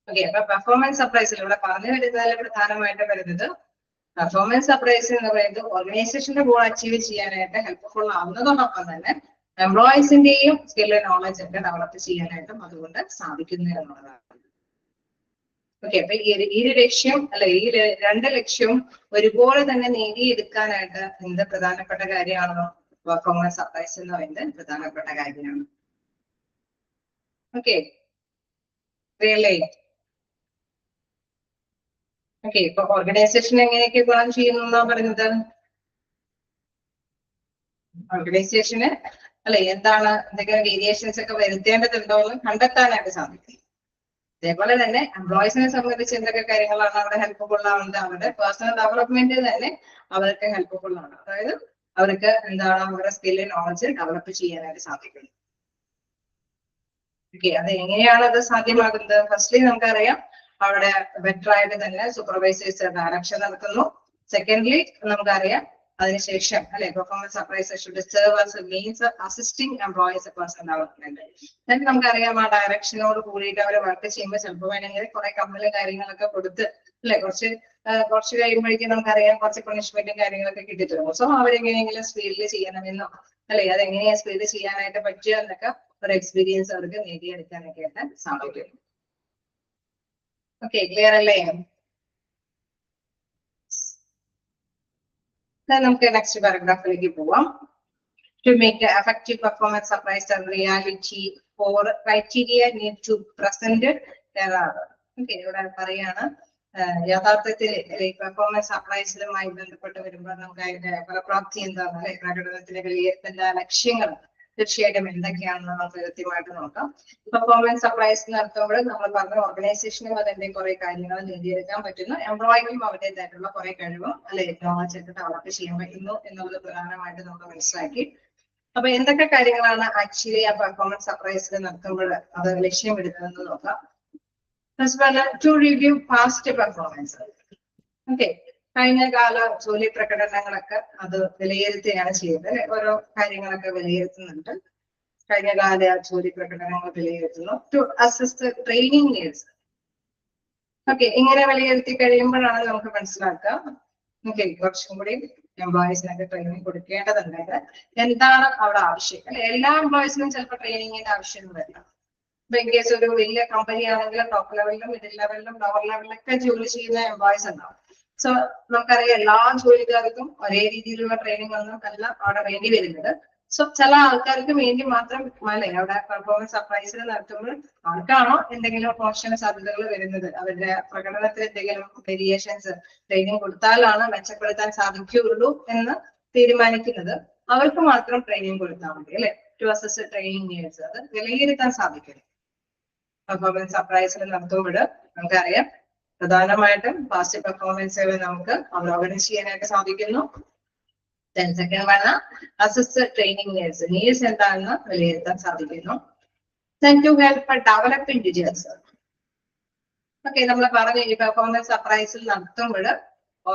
ഓക്കെ, അപ്പൊ പെർഫോമൻസ് അപ്രൈസൽ ഇവിടെ പറഞ്ഞു വരുന്നതിൽ പ്രധാനമായിട്ട് വരുന്നത് പെർഫോമൻസ് അപ്രൈസൽ എന്ന് പറയുന്നത് ഓർഗനൈസേഷന്റെ ഗോൾ അച്ചീവ് ചെയ്യാനായിട്ട് ഹെൽപ്ഫുൾ ആവുന്നതോടൊപ്പം തന്നെ എംപ്ലോയീസിന്റെയും സ്കില്ല് നോളജ് ഒക്കെ ഡെവലപ്പ് ചെയ്യാനായിട്ടും അതുകൊണ്ട് സാധിക്കുന്നു എന്നുള്ളതാണ്. ഓക്കെ, അപ്പൊ ഈ ഒരു ലക്ഷ്യം അല്ലെ, ഈ രണ്ട് ലക്ഷ്യവും ഒരുപോലെ തന്നെ നേടിയെടുക്കാനായിട്ട് എന്ത് പ്രധാനപ്പെട്ട കാര്യമാണോ പെർഫോമൻസ് അപ്രൈസൽ എന്ന് പറയുന്നത് പ്രധാനപ്പെട്ട കാര്യമാണ്. ഓക്കെ, റിയലി ഓക്കെ, ഇപ്പൊ ഓർഗനൈസേഷൻ എങ്ങനെയൊക്കെ ഗുണം ചെയ്യുന്നു എന്നാ പറയുന്നത്. ഓർഗനൈസേഷന് അല്ലെ എന്താണ് എന്തെങ്കിലും വേരിയേഷൻസ് ഒക്കെ വരുത്തേണ്ടതുണ്ടോ എന്ന് കണ്ടെത്താനായിട്ട് സാധിക്കും. അതേപോലെ തന്നെ എംപ്ലോയീസിനെ സംബന്ധിച്ച് എന്തൊക്കെ കാര്യങ്ങളാണ് അവിടെ ഹെൽപ്ഫുൾ ആവുന്നത്, അവരുടെ പേഴ്സണൽ ഡെവലപ്മെന്റ് തന്നെ അവർക്ക് ഹെൽപ്ഫുൾ ആണ്. അതായത് അവർക്ക് എന്താണ് അവരുടെ സ്കില്ല് നോളജ് ഡെവലപ്പ് ചെയ്യാനായിട്ട് സാധിക്കും. ഓക്കെ, അത് എങ്ങനെയാണ് അത് സാധ്യമാകുന്നത്? ഫസ്റ്റ്ലി നമുക്കറിയാം അവിടെ ബെറ്റർ ആയിട്ട് തന്നെ സൂപ്പർവൈസേഴ്സ് ഡയറക്ഷൻ നടത്തുന്നു. സെക്കൻഡ്ലി നമുക്കറിയാം അതിനുശേഷം അല്ലെ performance appraisal should serve as A means assisting employees personal development. എന്നിട്ട് നമുക്കറിയാം ആ ഡയറക്ഷനോട് കൂടിയിട്ട് അവർ വർക്ക് ചെയ്യുമ്പോൾ ചിലപ്പോൾ വേണമെങ്കിൽ കുറെ കമ്മലും കാര്യങ്ങളൊക്കെ കൊടുത്ത് അല്ലെ കുറച്ച് കഴിയുമ്പോഴേക്കും നമുക്കറിയാം കുറച്ച് പണിഷ്മെന്റും കാര്യങ്ങളൊക്കെ കിട്ടി തുടങ്ങും. സോ അവരെങ്ങനെയെങ്കിലും സ്പീഡിൽ ചെയ്യണമെന്നോ അല്ലെ അതെങ്ങനെയാ സ്പീഡ് ചെയ്യാനായിട്ട് പറ്റുക എന്നൊക്കെ ഒരു എക്സ്പീരിയൻസ് അവർക്ക് നേടിയെടുക്കാനൊക്കെ ആയിട്ട് സാധിക്കും. ഓക്കെ, ക്ലിയർ അല്ലേ? നമുക്ക് നെക്സ്റ്റ് പാരഗ്രാഫിലേക്ക് പോവാം. To make the effective performance appraisal reality or criteria need to present there are. Okay, ഇവിടെ പറയാണ് യഥാർത്ഥത്തിൽ പെർഫോമൻസ് അപ്രൈസലുമായി ബന്ധപ്പെട്ട് വരുമ്പോൾ നമുക്ക് അതിന്റെ ഫലപ്രാപ്തി എന്താണ് അല്ലെ പ്രകടനത്തിലെ വിലയിരുത്തേണ്ട ലക്ഷ്യങ്ങൾ തീർച്ചയായിട്ടും എന്തൊക്കെയാണെന്ന് നമുക്ക് കൃത്യമായിട്ട് നോക്കാം. പെർഫോമൻസ് സപ്ലൈസ് നടത്തുമ്പോൾ നമ്മൾ പറഞ്ഞ ഓർഗനൈസേഷനും അതിന്റെ കുറെ കാര്യങ്ങൾ നേടിയെടുക്കാൻ പറ്റുന്നു, എംപ്ലോയിക്കും അവരുടേതായിട്ടുള്ള കുറെ കഴിവും അല്ലെ നോളജ് ഒക്കെ ഡെവലപ്പ് ചെയ്യാൻ പറ്റുന്നു എന്നുള്ളത് പ്രധാനമായിട്ട് നമുക്ക് മനസ്സിലാക്കി. അപ്പൊ എന്തൊക്കെ കാര്യങ്ങളാണ് ആക്ച്വലി ആ പെർഫോമൻസ് സപ്ലൈസിൽ നടത്തുമ്പോൾ അത് ലക്ഷ്യമിടുന്നതെന്ന് നോക്കാം. To review past performance. Okay, കഴിഞ്ഞ കാല ജോലി പ്രകടനങ്ങളൊക്കെ അത് വിലയിരുത്തുകയാണ് ചെയ്യുന്നത് അല്ലെ, ഓരോ കാര്യങ്ങളൊക്കെ വിലയിരുത്തുന്നുണ്ട്. കഴിഞ്ഞ കാല ജോലി പ്രകടനങ്ങൾ വിലയിരുത്തുന്നു. To assess training needs. Okay, ഇങ്ങനെ വിലയിരുത്തി കഴിയുമ്പോഴാണ് നമുക്ക് മനസ്സിലാക്കുക ഓക്കെ കുറച്ചും കൂടി എംപ്ലോയീസിനൊക്കെ ട്രെയിനിങ് കൊടുക്കേണ്ടതുണ്ട്. എന്താണ് അവിടെ ആവശ്യം അല്ലെ, എല്ലാ എംപ്ലോയീസിനും ചിലപ്പോൾ ട്രെയിനിങ്ങിന്റെ ആവശ്യം വരില്ല. ഇപ്പൊ ഇൻ കേസ് ഒരു വലിയ കമ്പനി ആണെങ്കിൽ ടോപ്പ് ലെവലിലും മിഡിൽ ലെവലിലും ലോവർ ലെവലിലൊക്കെ ജോലി ചെയ്യുന്ന എംപ്ലോയീസ് ഉണ്ടാവും. സോ നമുക്കറിയാം എല്ലാ ജോലിക്കാർക്കും ഒരേ രീതിയിലുള്ള ട്രെയിനിങ് ഒന്നും അല്ല അവിടെ വേണ്ടി വരുന്നത്. സോ ചില ആൾക്കാർക്ക് വേണ്ടി മാത്രം അല്ലെ അവിടെ പെർഫോമൻസ് സപ്ലൈസിൽ നടത്തുമ്പോൾ ആർക്കാണോ എന്തെങ്കിലും പ്രൊഫഷണൽ സാധ്യതകൾ വരുന്നത്, അവരുടെ പ്രകടനത്തിൽ എന്തെങ്കിലും വേരിയേഷൻസ് ട്രെയിനിങ് കൊടുത്താലാണ് മെച്ചപ്പെടുത്താൻ സാധിക്കുകയുള്ളൂ എന്ന് തീരുമാനിക്കുന്നത്, അവർക്ക് മാത്രം ട്രെയിനിങ് കൊടുത്താൽ മതി അല്ലെ. ടു അസസ് ട്രെയിനിങ് നീഡ്സ്, അത് വിലയിരുത്താൻ സാധിക്കും. പെർഫോമൻസ് സപ്ലൈസിൽ നടത്തുമ്പോൾ നമുക്കറിയാം പ്രധാനമായിട്ടും പാസ്റ്റ് പെർഫോമൻസുകൾ നമുക്ക് അവലോകനം ചെയ്യാനായിട്ട് സാധിക്കുന്നു. Second one assess training needs, needs എന്താണെന്ന് വിലയിരുത്താൻ സാധിക്കുന്നു. To help develop individuals. Okay, നമ്മൾ പറഞ്ഞു ഈ പെർഫോമൻസ് സപ്ലൈസിൽ നടത്തുമ്പോൾ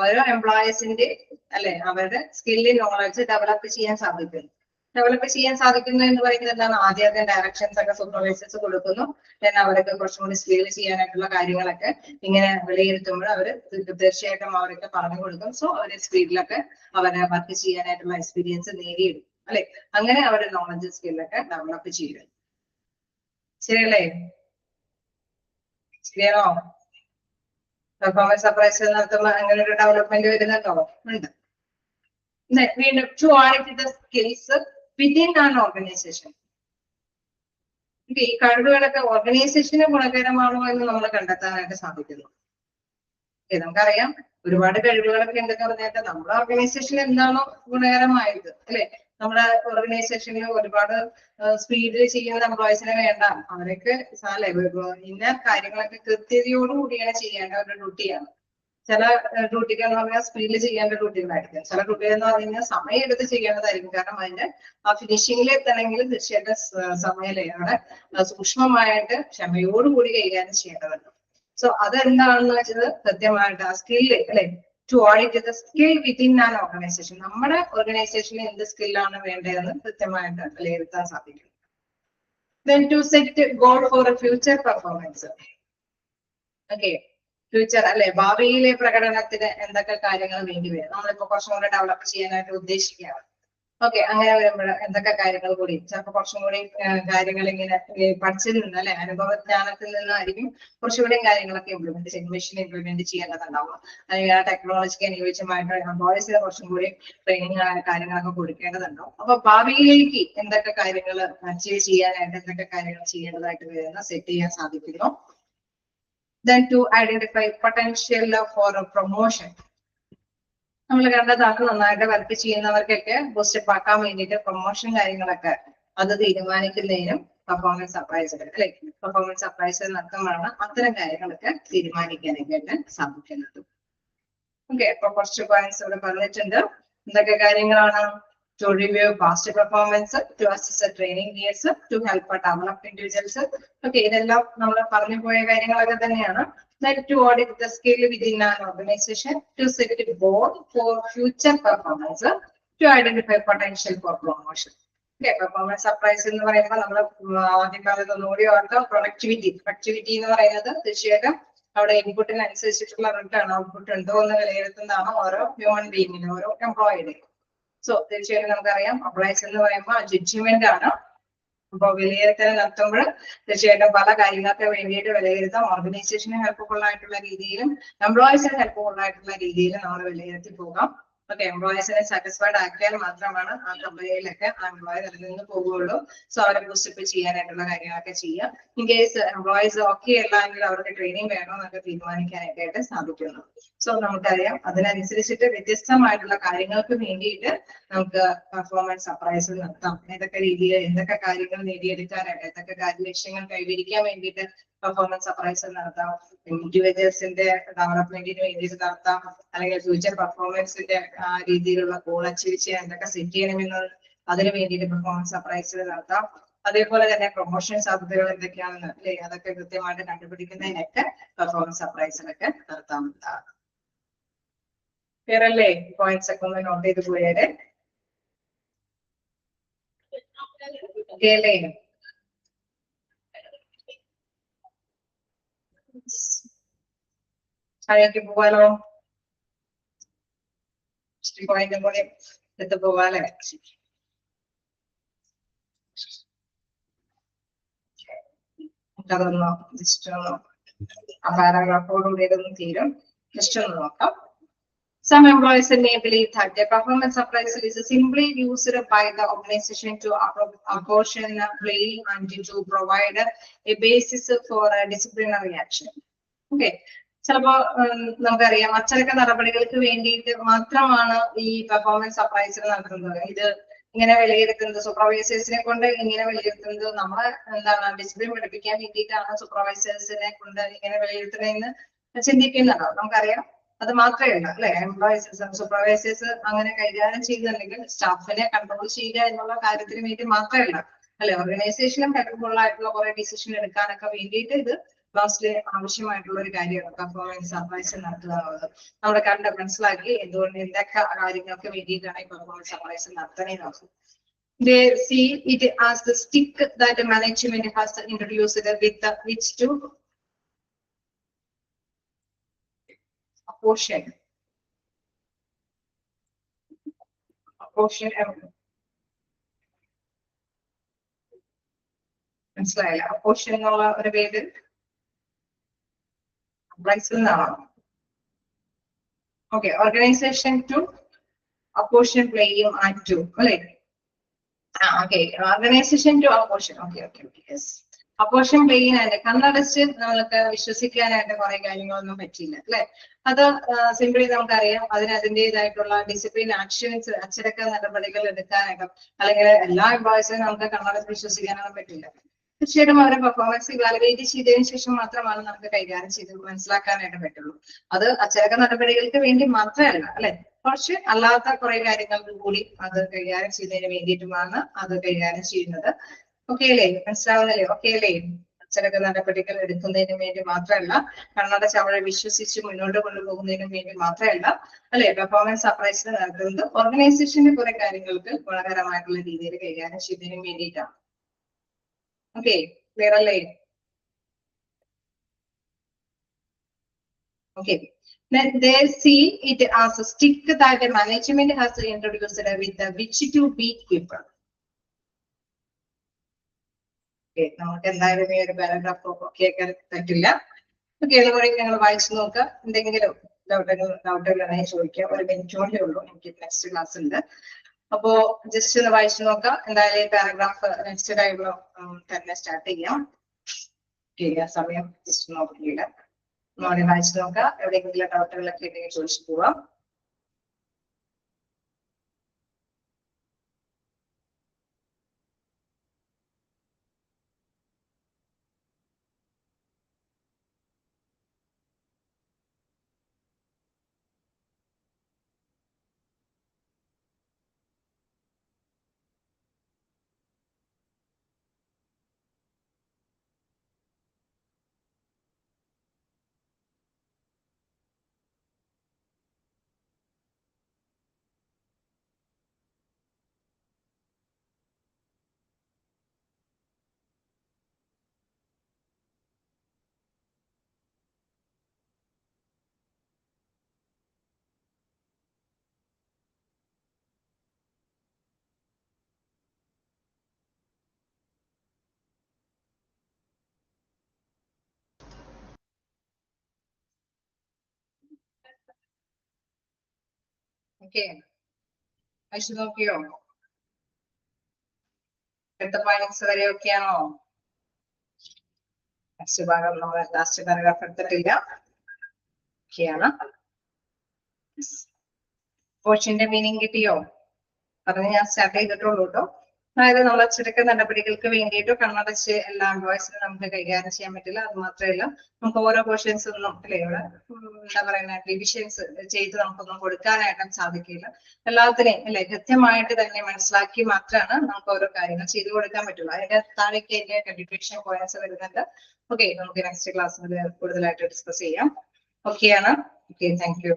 ഓരോ എംപ്ലോയീസിന്റെ അല്ലെ അവരുടെ സ്കില്ല് നോളജ് ഡെവലപ്പ് ചെയ്യാൻ സാധിക്കുന്നു. ഡെവലപ്പ് ചെയ്യാൻ സാധിക്കുന്നു എന്ന് പറയുന്നത് എന്താണ്, ആദ്യം ഡയറക്ഷൻസ് ഒക്കെ സൂപ്പർവൈസേഴ്സ് കൊടുക്കുന്നു, then അവർക്ക് കുറച്ചും കൂടി സ്കെയിൽ ചെയ്യാനായിട്ടുള്ള കാര്യങ്ങളൊക്കെ ഇങ്ങനെ വിലയിരുത്തുമ്പോൾ അവർ തീർച്ചയായിട്ടും അവരൊക്കെ പറഞ്ഞു കൊടുക്കും. സോ അവരുടെ സ്പീഡിലൊക്കെ അവരെ വർക്ക് ചെയ്യാനായിട്ടുള്ള എക്സ്പീരിയൻസ് നേടിയെടുക്കും അല്ലെ. അങ്ങനെ അവരുടെ നോളജ് സ്കില്ലൊക്കെ ഡെവലപ്പ് ചെയ്യും. ശരിയല്ലേ? ശരിയാണോ? പെർഫോമൻസ് സപ്ലൈസ് നടത്തുമ്പോൾ അങ്ങനെ ഒരു ഡെവലപ്മെന്റ് വരുന്നുണ്ടോ? ഉണ്ട്. വീണ്ടും to audit the skills within an organisation. ഈ കഴിവുകളൊക്കെ ഓർഗനൈസേഷന് ഗുണകരമാണോ എന്ന് നമ്മൾ കണ്ടെത്താനായിട്ട് സാധിക്കുന്നു. നമുക്കറിയാം ഒരുപാട് കഴിവുകളൊക്കെ ഉണ്ടെന്ന് പറഞ്ഞിട്ട് നമ്മുടെ ഓർഗനൈസേഷൻ എന്താണോ ഗുണകരമായത് അല്ലെ, നമ്മുടെ ഓർഗനൈസേഷനിൽ ഒരുപാട് സ്പീഡിൽ ചെയ്യുന്ന എംപ്ലോയീസിനെ വേണ്ട, അവരൊക്കെ ഇന്ന കാര്യങ്ങളൊക്കെ കൃത്യതയോടുകൂടിയാണ് ചെയ്യേണ്ട ഒരു ഡ്യൂട്ടിയാണ്. ചില ഡ്യൂട്ടികൾ എന്ന് പറഞ്ഞാൽ സ്പീഡിൽ ചെയ്യേണ്ട ഡ്യൂട്ടികളായിരിക്കും, ചില ഡ്യൂട്ടികൾ എന്ന് പറഞ്ഞു കഴിഞ്ഞാൽ സമയം എടുത്ത് ചെയ്യേണ്ടതായിരിക്കും. കാരണം അതിന്റെ ആ ഫിനിഷിംഗിൽ എത്തണമെങ്കിൽ തീർച്ചയായിട്ടും സമയമാണ് സൂക്ഷ്മമായിട്ട് ക്ഷമയോടുകൂടി കൈകാര്യം ചെയ്യേണ്ടതുണ്ട്. സോ അതെന്താണെന്ന് വെച്ചത് കൃത്യമായിട്ട് ആ സ്കില്ല് അല്ലെ, to audit the skill within an organisation, നമ്മുടെ ഓർഗനൈസേഷനിൽ എന്ത് സ്കില്ലാണ് വേണ്ടതെന്ന് കൃത്യമായിട്ട് വിലയിരുത്താൻ സാധിക്കും. Then to set goal for a future performance. Okay, future അല്ലെ ഭാവിയിലെ പ്രകടനത്തിന് എന്തൊക്കെ കാര്യങ്ങൾ വേണ്ടി വരും, നമ്മളിപ്പോ കുറച്ചും കൂടെ ഡെവലപ്പ് ചെയ്യാനായിട്ട് ഉദ്ദേശിക്കുകയാണ്. ഓക്കെ, അങ്ങനെ വരുമ്പോൾ എന്തൊക്കെ കാര്യങ്ങൾ കൂടി ചിലപ്പോൾ കുറച്ചും കൂടി കാര്യങ്ങൾ ഇങ്ങനെ പഠിച്ചിൽ നിന്ന് അല്ലെ അനുഭവജ്ഞാനത്തിൽ നിന്നായിരിക്കും കുറച്ചുകൂടി കാര്യങ്ങളൊക്കെ ഇംപ്ലിമെന്റ് ചെയ്യും, മെഷീൻ ഇംപ്ലിമെന്റ് ചെയ്യേണ്ടതുണ്ടാവും. അല്ലെങ്കിൽ ആ ടെക്നോളജിക്ക് അനുയോജ്യമായിട്ട് എംപ്ലോയീസിന് കുറച്ചും കൂടി ട്രെയിനിങ് കാര്യങ്ങളൊക്കെ കൊടുക്കേണ്ടതുണ്ടാവും. അപ്പൊ ഭാവിയിലേക്ക് എന്തൊക്കെ കാര്യങ്ങൾ അച്ചീവ് ചെയ്യാനായിട്ട് എന്തൊക്കെ കാര്യങ്ങൾ ചെയ്യേണ്ടതായിട്ട് വരുന്ന സെറ്റ് ചെയ്യാൻ സാധിക്കുന്നു. Then to identify potential for a promotion. നമ്മൾ കണ്ടതാണ് നന്നായിട്ട് വർക്ക് ചെയ്യുന്നവർക്കൊക്കെ ബൂസ്റ്റപ്പ് ആക്കാൻ വേണ്ടിയിട്ട് പ്രൊമോഷൻ കാര്യങ്ങളൊക്കെ അത് തീരുമാനിക്കുന്നതിനും പെർഫോമൻസ് സപ്ലൈസർ അല്ലെ, പെർഫോമൻസ് സപ്ലൈസർ നടത്തുമ്പോഴാണ് അത്തരം കാര്യങ്ങളൊക്കെ തീരുമാനിക്കാനായിട്ട് സാധിക്കുന്നത്. ഓക്കെ, അപ്പൊ കുറച്ച് പോയിന്റ്സ് ഇവിടെ പറഞ്ഞിട്ടുണ്ട്. എന്തൊക്കെ കാര്യങ്ങളാണ്? To review past performance, to assess the training needs, to help develop individuals. Okay, ഇതെല്ലാം നമ്മൾ പറഞ്ഞു പോയ കാര്യങ്ങളൊക്കെ തന്നെയാണ്. Then to audit the skill within an organization, to set a goal for future performance, to identify potential for promotion. Okay, performance surprise എന്ന് പറയുമ്പോൾ നമ്മൾ ആദ്യം കാലത്ത് ഒന്നുകൂടി ഓർക്കുക, പ്രൊഡക്ടിവിറ്റി എന്ന് പറയുന്നത് തീർച്ചയായിട്ടും അവിടെ ഇൻപുട്ടിനനുസരിച്ചിട്ടുള്ള റിട്ടേൺ ഔട്ട്പുട്ട് ഉണ്ടോ എന്ന് വിലയിരുത്തുന്നതാണ് ഓരോ ഹ്യൂമൻ ബീയിങ്ങിനും ഓരോ എംപ്ലോയിയുടെ. സോ തീർച്ചയായിട്ടും നമുക്കറിയാം അപ്ലൈസ് എന്ന് പറയുമ്പോൾ ജഡ്ജ്മെന്റ് ആണ്. അപ്പൊ വിലയിരുത്തൽ നടത്തുമ്പോൾ തീർച്ചയായിട്ടും പല കാര്യങ്ങൾക്ക് വേണ്ടിയിട്ട് വിലയിരുത്താം. ഓർഗനൈസേഷന് ഹെൽപ്ഫുൾ ആയിട്ടുള്ള രീതിയിലും എംപ്ലോയീസിന് ഹെൽപ്ഫുൾ ആയിട്ടുള്ള രീതിയിലും നമ്മൾ വിലയിരുത്തി പോകാം. ഓക്കെ, എംപ്ലോയീസിനെ സാറ്റിസ്ഫൈഡ് ആക്കിയാൽ മാത്രമാണ് ആ കമ്പനിയിലൊക്കെ ആ എംപ്ലോയി നിലനിന്ന് പോകുകയുള്ളൂ. സോ അവരെ ബൂസ്റ്റപ്പ് ചെയ്യാനായിട്ടുള്ള കാര്യങ്ങളൊക്കെ ചെയ്യാം. ഇൻ കേസ് എംപ്ലോയീസ് ഓക്കെ അല്ല എങ്കിൽ അവർക്ക് ട്രെയിനിങ് വേണോ എന്നൊക്കെ തീരുമാനിക്കാനായിട്ട് സാധിക്കുന്നു. സോ നമുക്കറിയാം അതിനനുസരിച്ചിട്ട് വ്യത്യസ്തമായിട്ടുള്ള കാര്യങ്ങൾക്ക് വേണ്ടിയിട്ട് നമുക്ക് പെർഫോമൻസ് അപ്രൈസൽ നടത്താം. ഏതൊക്കെ രീതിയിൽ എന്തൊക്കെ കാര്യങ്ങൾ നേടിയെടുക്കാനായിട്ട് എന്തൊക്കെ ലക്ഷ്യങ്ങൾ കൈവരിക്കാൻ വേണ്ടിയിട്ട് പെർഫോമൻസ് അപ്രൈസൽ നടത്താം. ഇൻഡിവിജ്വൽസിന്റെ ഡെവലപ്മെന്റിന് വേണ്ടിയിട്ട് നടത്താം, അല്ലെങ്കിൽ ഫ്യൂച്ചർ പെർഫോമൻസിന്റെ രീതിയിലുള്ള ഗോൾ അച്ചീവ് ചെയ്യാൻ എന്തൊക്കെ സെറ്റ് ചെയ്യണമെന്ന് അതിന് വേണ്ടിയിട്ട് പെർഫോമൻസ് അപ്രൈസൽ നടത്താം. അതേപോലെ തന്നെ പ്രൊമോഷൻ സാധ്യതകൾ എന്തൊക്കെയാണെന്ന് അല്ലെ അതൊക്കെ കൃത്യമായിട്ട് കണ്ടുപിടിക്കുന്നതിനൊക്കെ പെർഫോമൻസ് അപ്രൈസലൊക്കെ നടത്താവുന്നതാണ്. വേറല്ലേ പോയിന്റ്സ് ഒക്കെ ഒന്ന് നോട്ട് ചെയ്ത് പോയാല് അല്ലേ? താഴേക്ക് പോവാലോ, പോയിന്റും കൂടി എടുത്ത് പോവാല്ലേ? അതൊന്നോ ജസ്റ്റ് ഒന്നോ ആ പാരാഗ്രാഫോടുകൂടി ഇതൊന്നും തീരും. ജസ്റ്റ് ഒന്ന് നോക്കാം. Some employees may believe that the performance appraisal is simply used by the organization to apportion blame and to provide a basis for a disciplinary action. Okay. ചിലപ്പോ നമുക്കറിയാം അച്ചടക്ക നടപടികൾക്ക് വേണ്ടിയിട്ട് മാത്രമാണ് ഈ പെർഫോമൻസ് അപ്രൈസൽ നടത്തുന്നത്. ഇത് ഇങ്ങനെ വിലയിരുത്തുന്നത് സൂപ്പർവൈസേഴ്സിനെ കൊണ്ട് ഇങ്ങനെ വിലയിരുത്തുന്നത് നമ്മളെ എന്താണ് ഡിസിപ്ലിൻ പഠിപ്പിക്കാൻ വേണ്ടിയിട്ടാണ് സൂപ്പർവൈസേഴ്സിനെ കൊണ്ട് ഇങ്ങനെ വിലയിരുത്തുന്നതെന്ന് ചിന്തിക്കുന്നുണ്ടോ? നമുക്കറിയാം അത് മാത്രമല്ല അല്ലെ, എംപ്ലോയീസ് സൂപ്പർവൈസേഴ്സ് അങ്ങനെ കൈകാര്യം ചെയ്യുന്നുണ്ടെങ്കിൽ സ്റ്റാഫിനെ കൺട്രോൾ ചെയ്യുക എന്നുള്ള കാര്യത്തിന് വേണ്ടി മാത്രമല്ല അല്ലെ, ഓർഗനൈസേഷനും ഹെൽപ്ഫുൾ ആയിട്ടുള്ള കുറെ ഡിസിഷൻ എടുക്കാനൊക്കെ വേണ്ടിയിട്ട് ഇത് മോസ്റ്റ്ലി ആവശ്യമായിട്ടുള്ള ഒരു കാര്യമാണ് പെർഫോമൻസ് അപ്രൈസൽ നടത്തുക എന്നുള്ളത്. നമ്മൾ കണ്ട് മനസ്സിലാക്കി എന്തുകൊണ്ട് എന്തൊക്കെ കാര്യങ്ങൾക്ക് വേണ്ടിയിട്ടാണ് ഈ പെർഫോമൻസ് അപ്രൈസൽ നടത്തണേന്ന്. They see it as the stick that the management has introduced with which to apportion മനസ്സിലായില്ല? അപ്പോർഷൻ എന്നുള്ള ഒരു പേര് അപ്രൈസൽ എന്നാണോ? ഓക്കെ, ഓർഗനൈസേഷൻ ടു അപ്പോർഷൻ പ്ലേയും ആൻഡ് ടു അല്ലെ? Okay, organisation to apportion. Okay okay okay yes. Apportion പ്ലേയിനായിട്ട് കണ്ണടച്ച് നമ്മൾക്ക് വിശ്വസിക്കാനായിട്ട് കുറെ കാര്യങ്ങളൊന്നും പറ്റില്ല അല്ലെ. അത് സിംപിളി നമുക്കറിയാം അതിന് അതിൻ്റെതായിട്ടുള്ള ഡിസിപ്ലിൻ ആക്ഷൻസ് അച്ചടക്ക നടപടികൾ എടുക്കാനായിട്ടും അല്ലെങ്കിൽ എല്ലാ എംപ്ലോയീസിനും നമുക്ക് കണ്ണടച്ച് വിശ്വസിക്കാനൊന്നും പറ്റില്ല. തീർച്ചയായിട്ടും അവരുടെ പെർഫോമൻസ് ഇവാലുവേറ്റ് ചെയ്തതിനു ശേഷം മാത്രമാണ് നമുക്ക് കൈകാര്യം ചെയ്ത് മനസ്സിലാക്കാനായിട്ട് പറ്റുള്ളൂ. അത് അച്ചടക്ക നടപടികൾക്ക് വേണ്ടി മാത്രമല്ല അല്ലെ, കുറച്ച് അല്ലാത്ത കുറെ കാര്യങ്ങൾക്ക് കൂടി അത് കൈകാര്യം ചെയ്യുന്നതിന് വേണ്ടിയിട്ടുമാണ് അത് കൈകാര്യം ചെയ്യുന്നത്. ഓക്കെ അല്ലേ? മനസ്സിലാവുന്നല്ലേ? ഓക്കെ അല്ലേ? അച്ചടക്ക നടപടികൾ എടുക്കുന്നതിന് വേണ്ടി മാത്രമല്ല, കണ്ണടച്ച് അവരെ വിശ്വസിച്ച് മുന്നോട്ട് കൊണ്ടുപോകുന്നതിന് വേണ്ടി മാത്രമല്ല അല്ലെ, പെർഫോമൻസ് അപ്രൈസൽ നടത്തുന്നത് ഓർഗനൈസേഷന്റെ കുറെ കാര്യങ്ങൾക്ക് ഗുണകരമായിട്ടുള്ള രീതിയിൽ കൈകാര്യം ചെയ്യുന്നതിന് വേണ്ടിയിട്ടാണ്. ഓക്കെ, ക്ലിയർ അല്ലേ? Okay, then they see it as a stick that the management has introduced with which to beat people. നമുക്ക് എന്തായാലും ഈ ഒരു പാരഗ്രാഫ് കേൾക്കാൻ പറ്റില്ല. ഓക്കെ, അതുപോലെ ഞങ്ങൾ വായിച്ചു നോക്കുക. എന്തെങ്കിലും ഡൗട്ടുകളാണെങ്കിൽ ചോദിക്കാം. ഒരു മിനിറ്റോടെ ഉള്ളൂ, എനിക്ക് നെക്സ്റ്റ് ക്ലാസ് ഉണ്ട്. അപ്പോ ജസ്റ്റ് ഒന്ന് വായിച്ചു നോക്കാം. എന്തായാലും ഈ പാരഗ്രാഫ് നെക്സ്റ്റ് ടൈമിലോ തന്നെ സ്റ്റാർട്ട് ചെയ്യാം. സമയം ജസ്റ്റ് നോക്കിയില്ല, മോനെ വായിച്ചു നോക്കാം. എവിടെയെങ്കിലും ഡൗട്ടുകളൊക്കെ ഉണ്ടെങ്കിൽ ചോദിച്ചു പോവാം. ഓക്കെ, വായിച്ചു നോക്കിയോ? അടുത്ത പോയിന്റ്സ് വരെ ഒക്കെയാണോ? നെക്സ്റ്റ് ഭാഗം നമ്മൾ ലാസ്റ്റ് പാരഗ്രാഫ് എടുത്തിട്ടില്ല. ഓക്കെയാണ്. പോർഷന്റെ മീനിങ് കിട്ടിയോ? പറഞ്ഞ് ഞാൻ സ്റ്റാർട്ട് ചെയ്തിട്ടുള്ളൂ കേട്ടോ. അതായത് നമ്മൾ അച്ചടക്ക നടപടികൾക്ക് വേണ്ടിയിട്ട് കണ്ണടച്ച് എല്ലാ എംപ്ലോയീസിനും നമുക്ക് കൈകാര്യം ചെയ്യാൻ പറ്റില്ല. അത് മാത്രമല്ല നമുക്ക് ഓരോ പോർഷൻസ് ഒന്നും അല്ലെ ഇവിടെ എന്താ പറയുന്ന ഡിവിഷൻസ് ചെയ്ത് നമുക്കൊന്നും കൊടുക്കാനായിട്ടും സാധിക്കില്ല. എല്ലാത്തിനെയും അല്ലെ കൃത്യമായിട്ട് തന്നെ മനസ്സിലാക്കി മാത്രമാണ് നമുക്ക് ഓരോ കാര്യങ്ങൾ ചെയ്തു കൊടുക്കാൻ പറ്റുള്ളൂ. അതിന്റെ താഴേക്ക് അതിന്റെ കണ്ടിഫിക്കേഷൻ പോയിന്റ്സ് വരുന്നുണ്ട്. ഓക്കെ, നമുക്ക് നെക്സ്റ്റ് ക്ലാസ്സിൽ കൂടുതലായിട്ട് ഡിസ്കസ് ചെയ്യാം. ഓക്കെ ആണ്. Okay, thank you.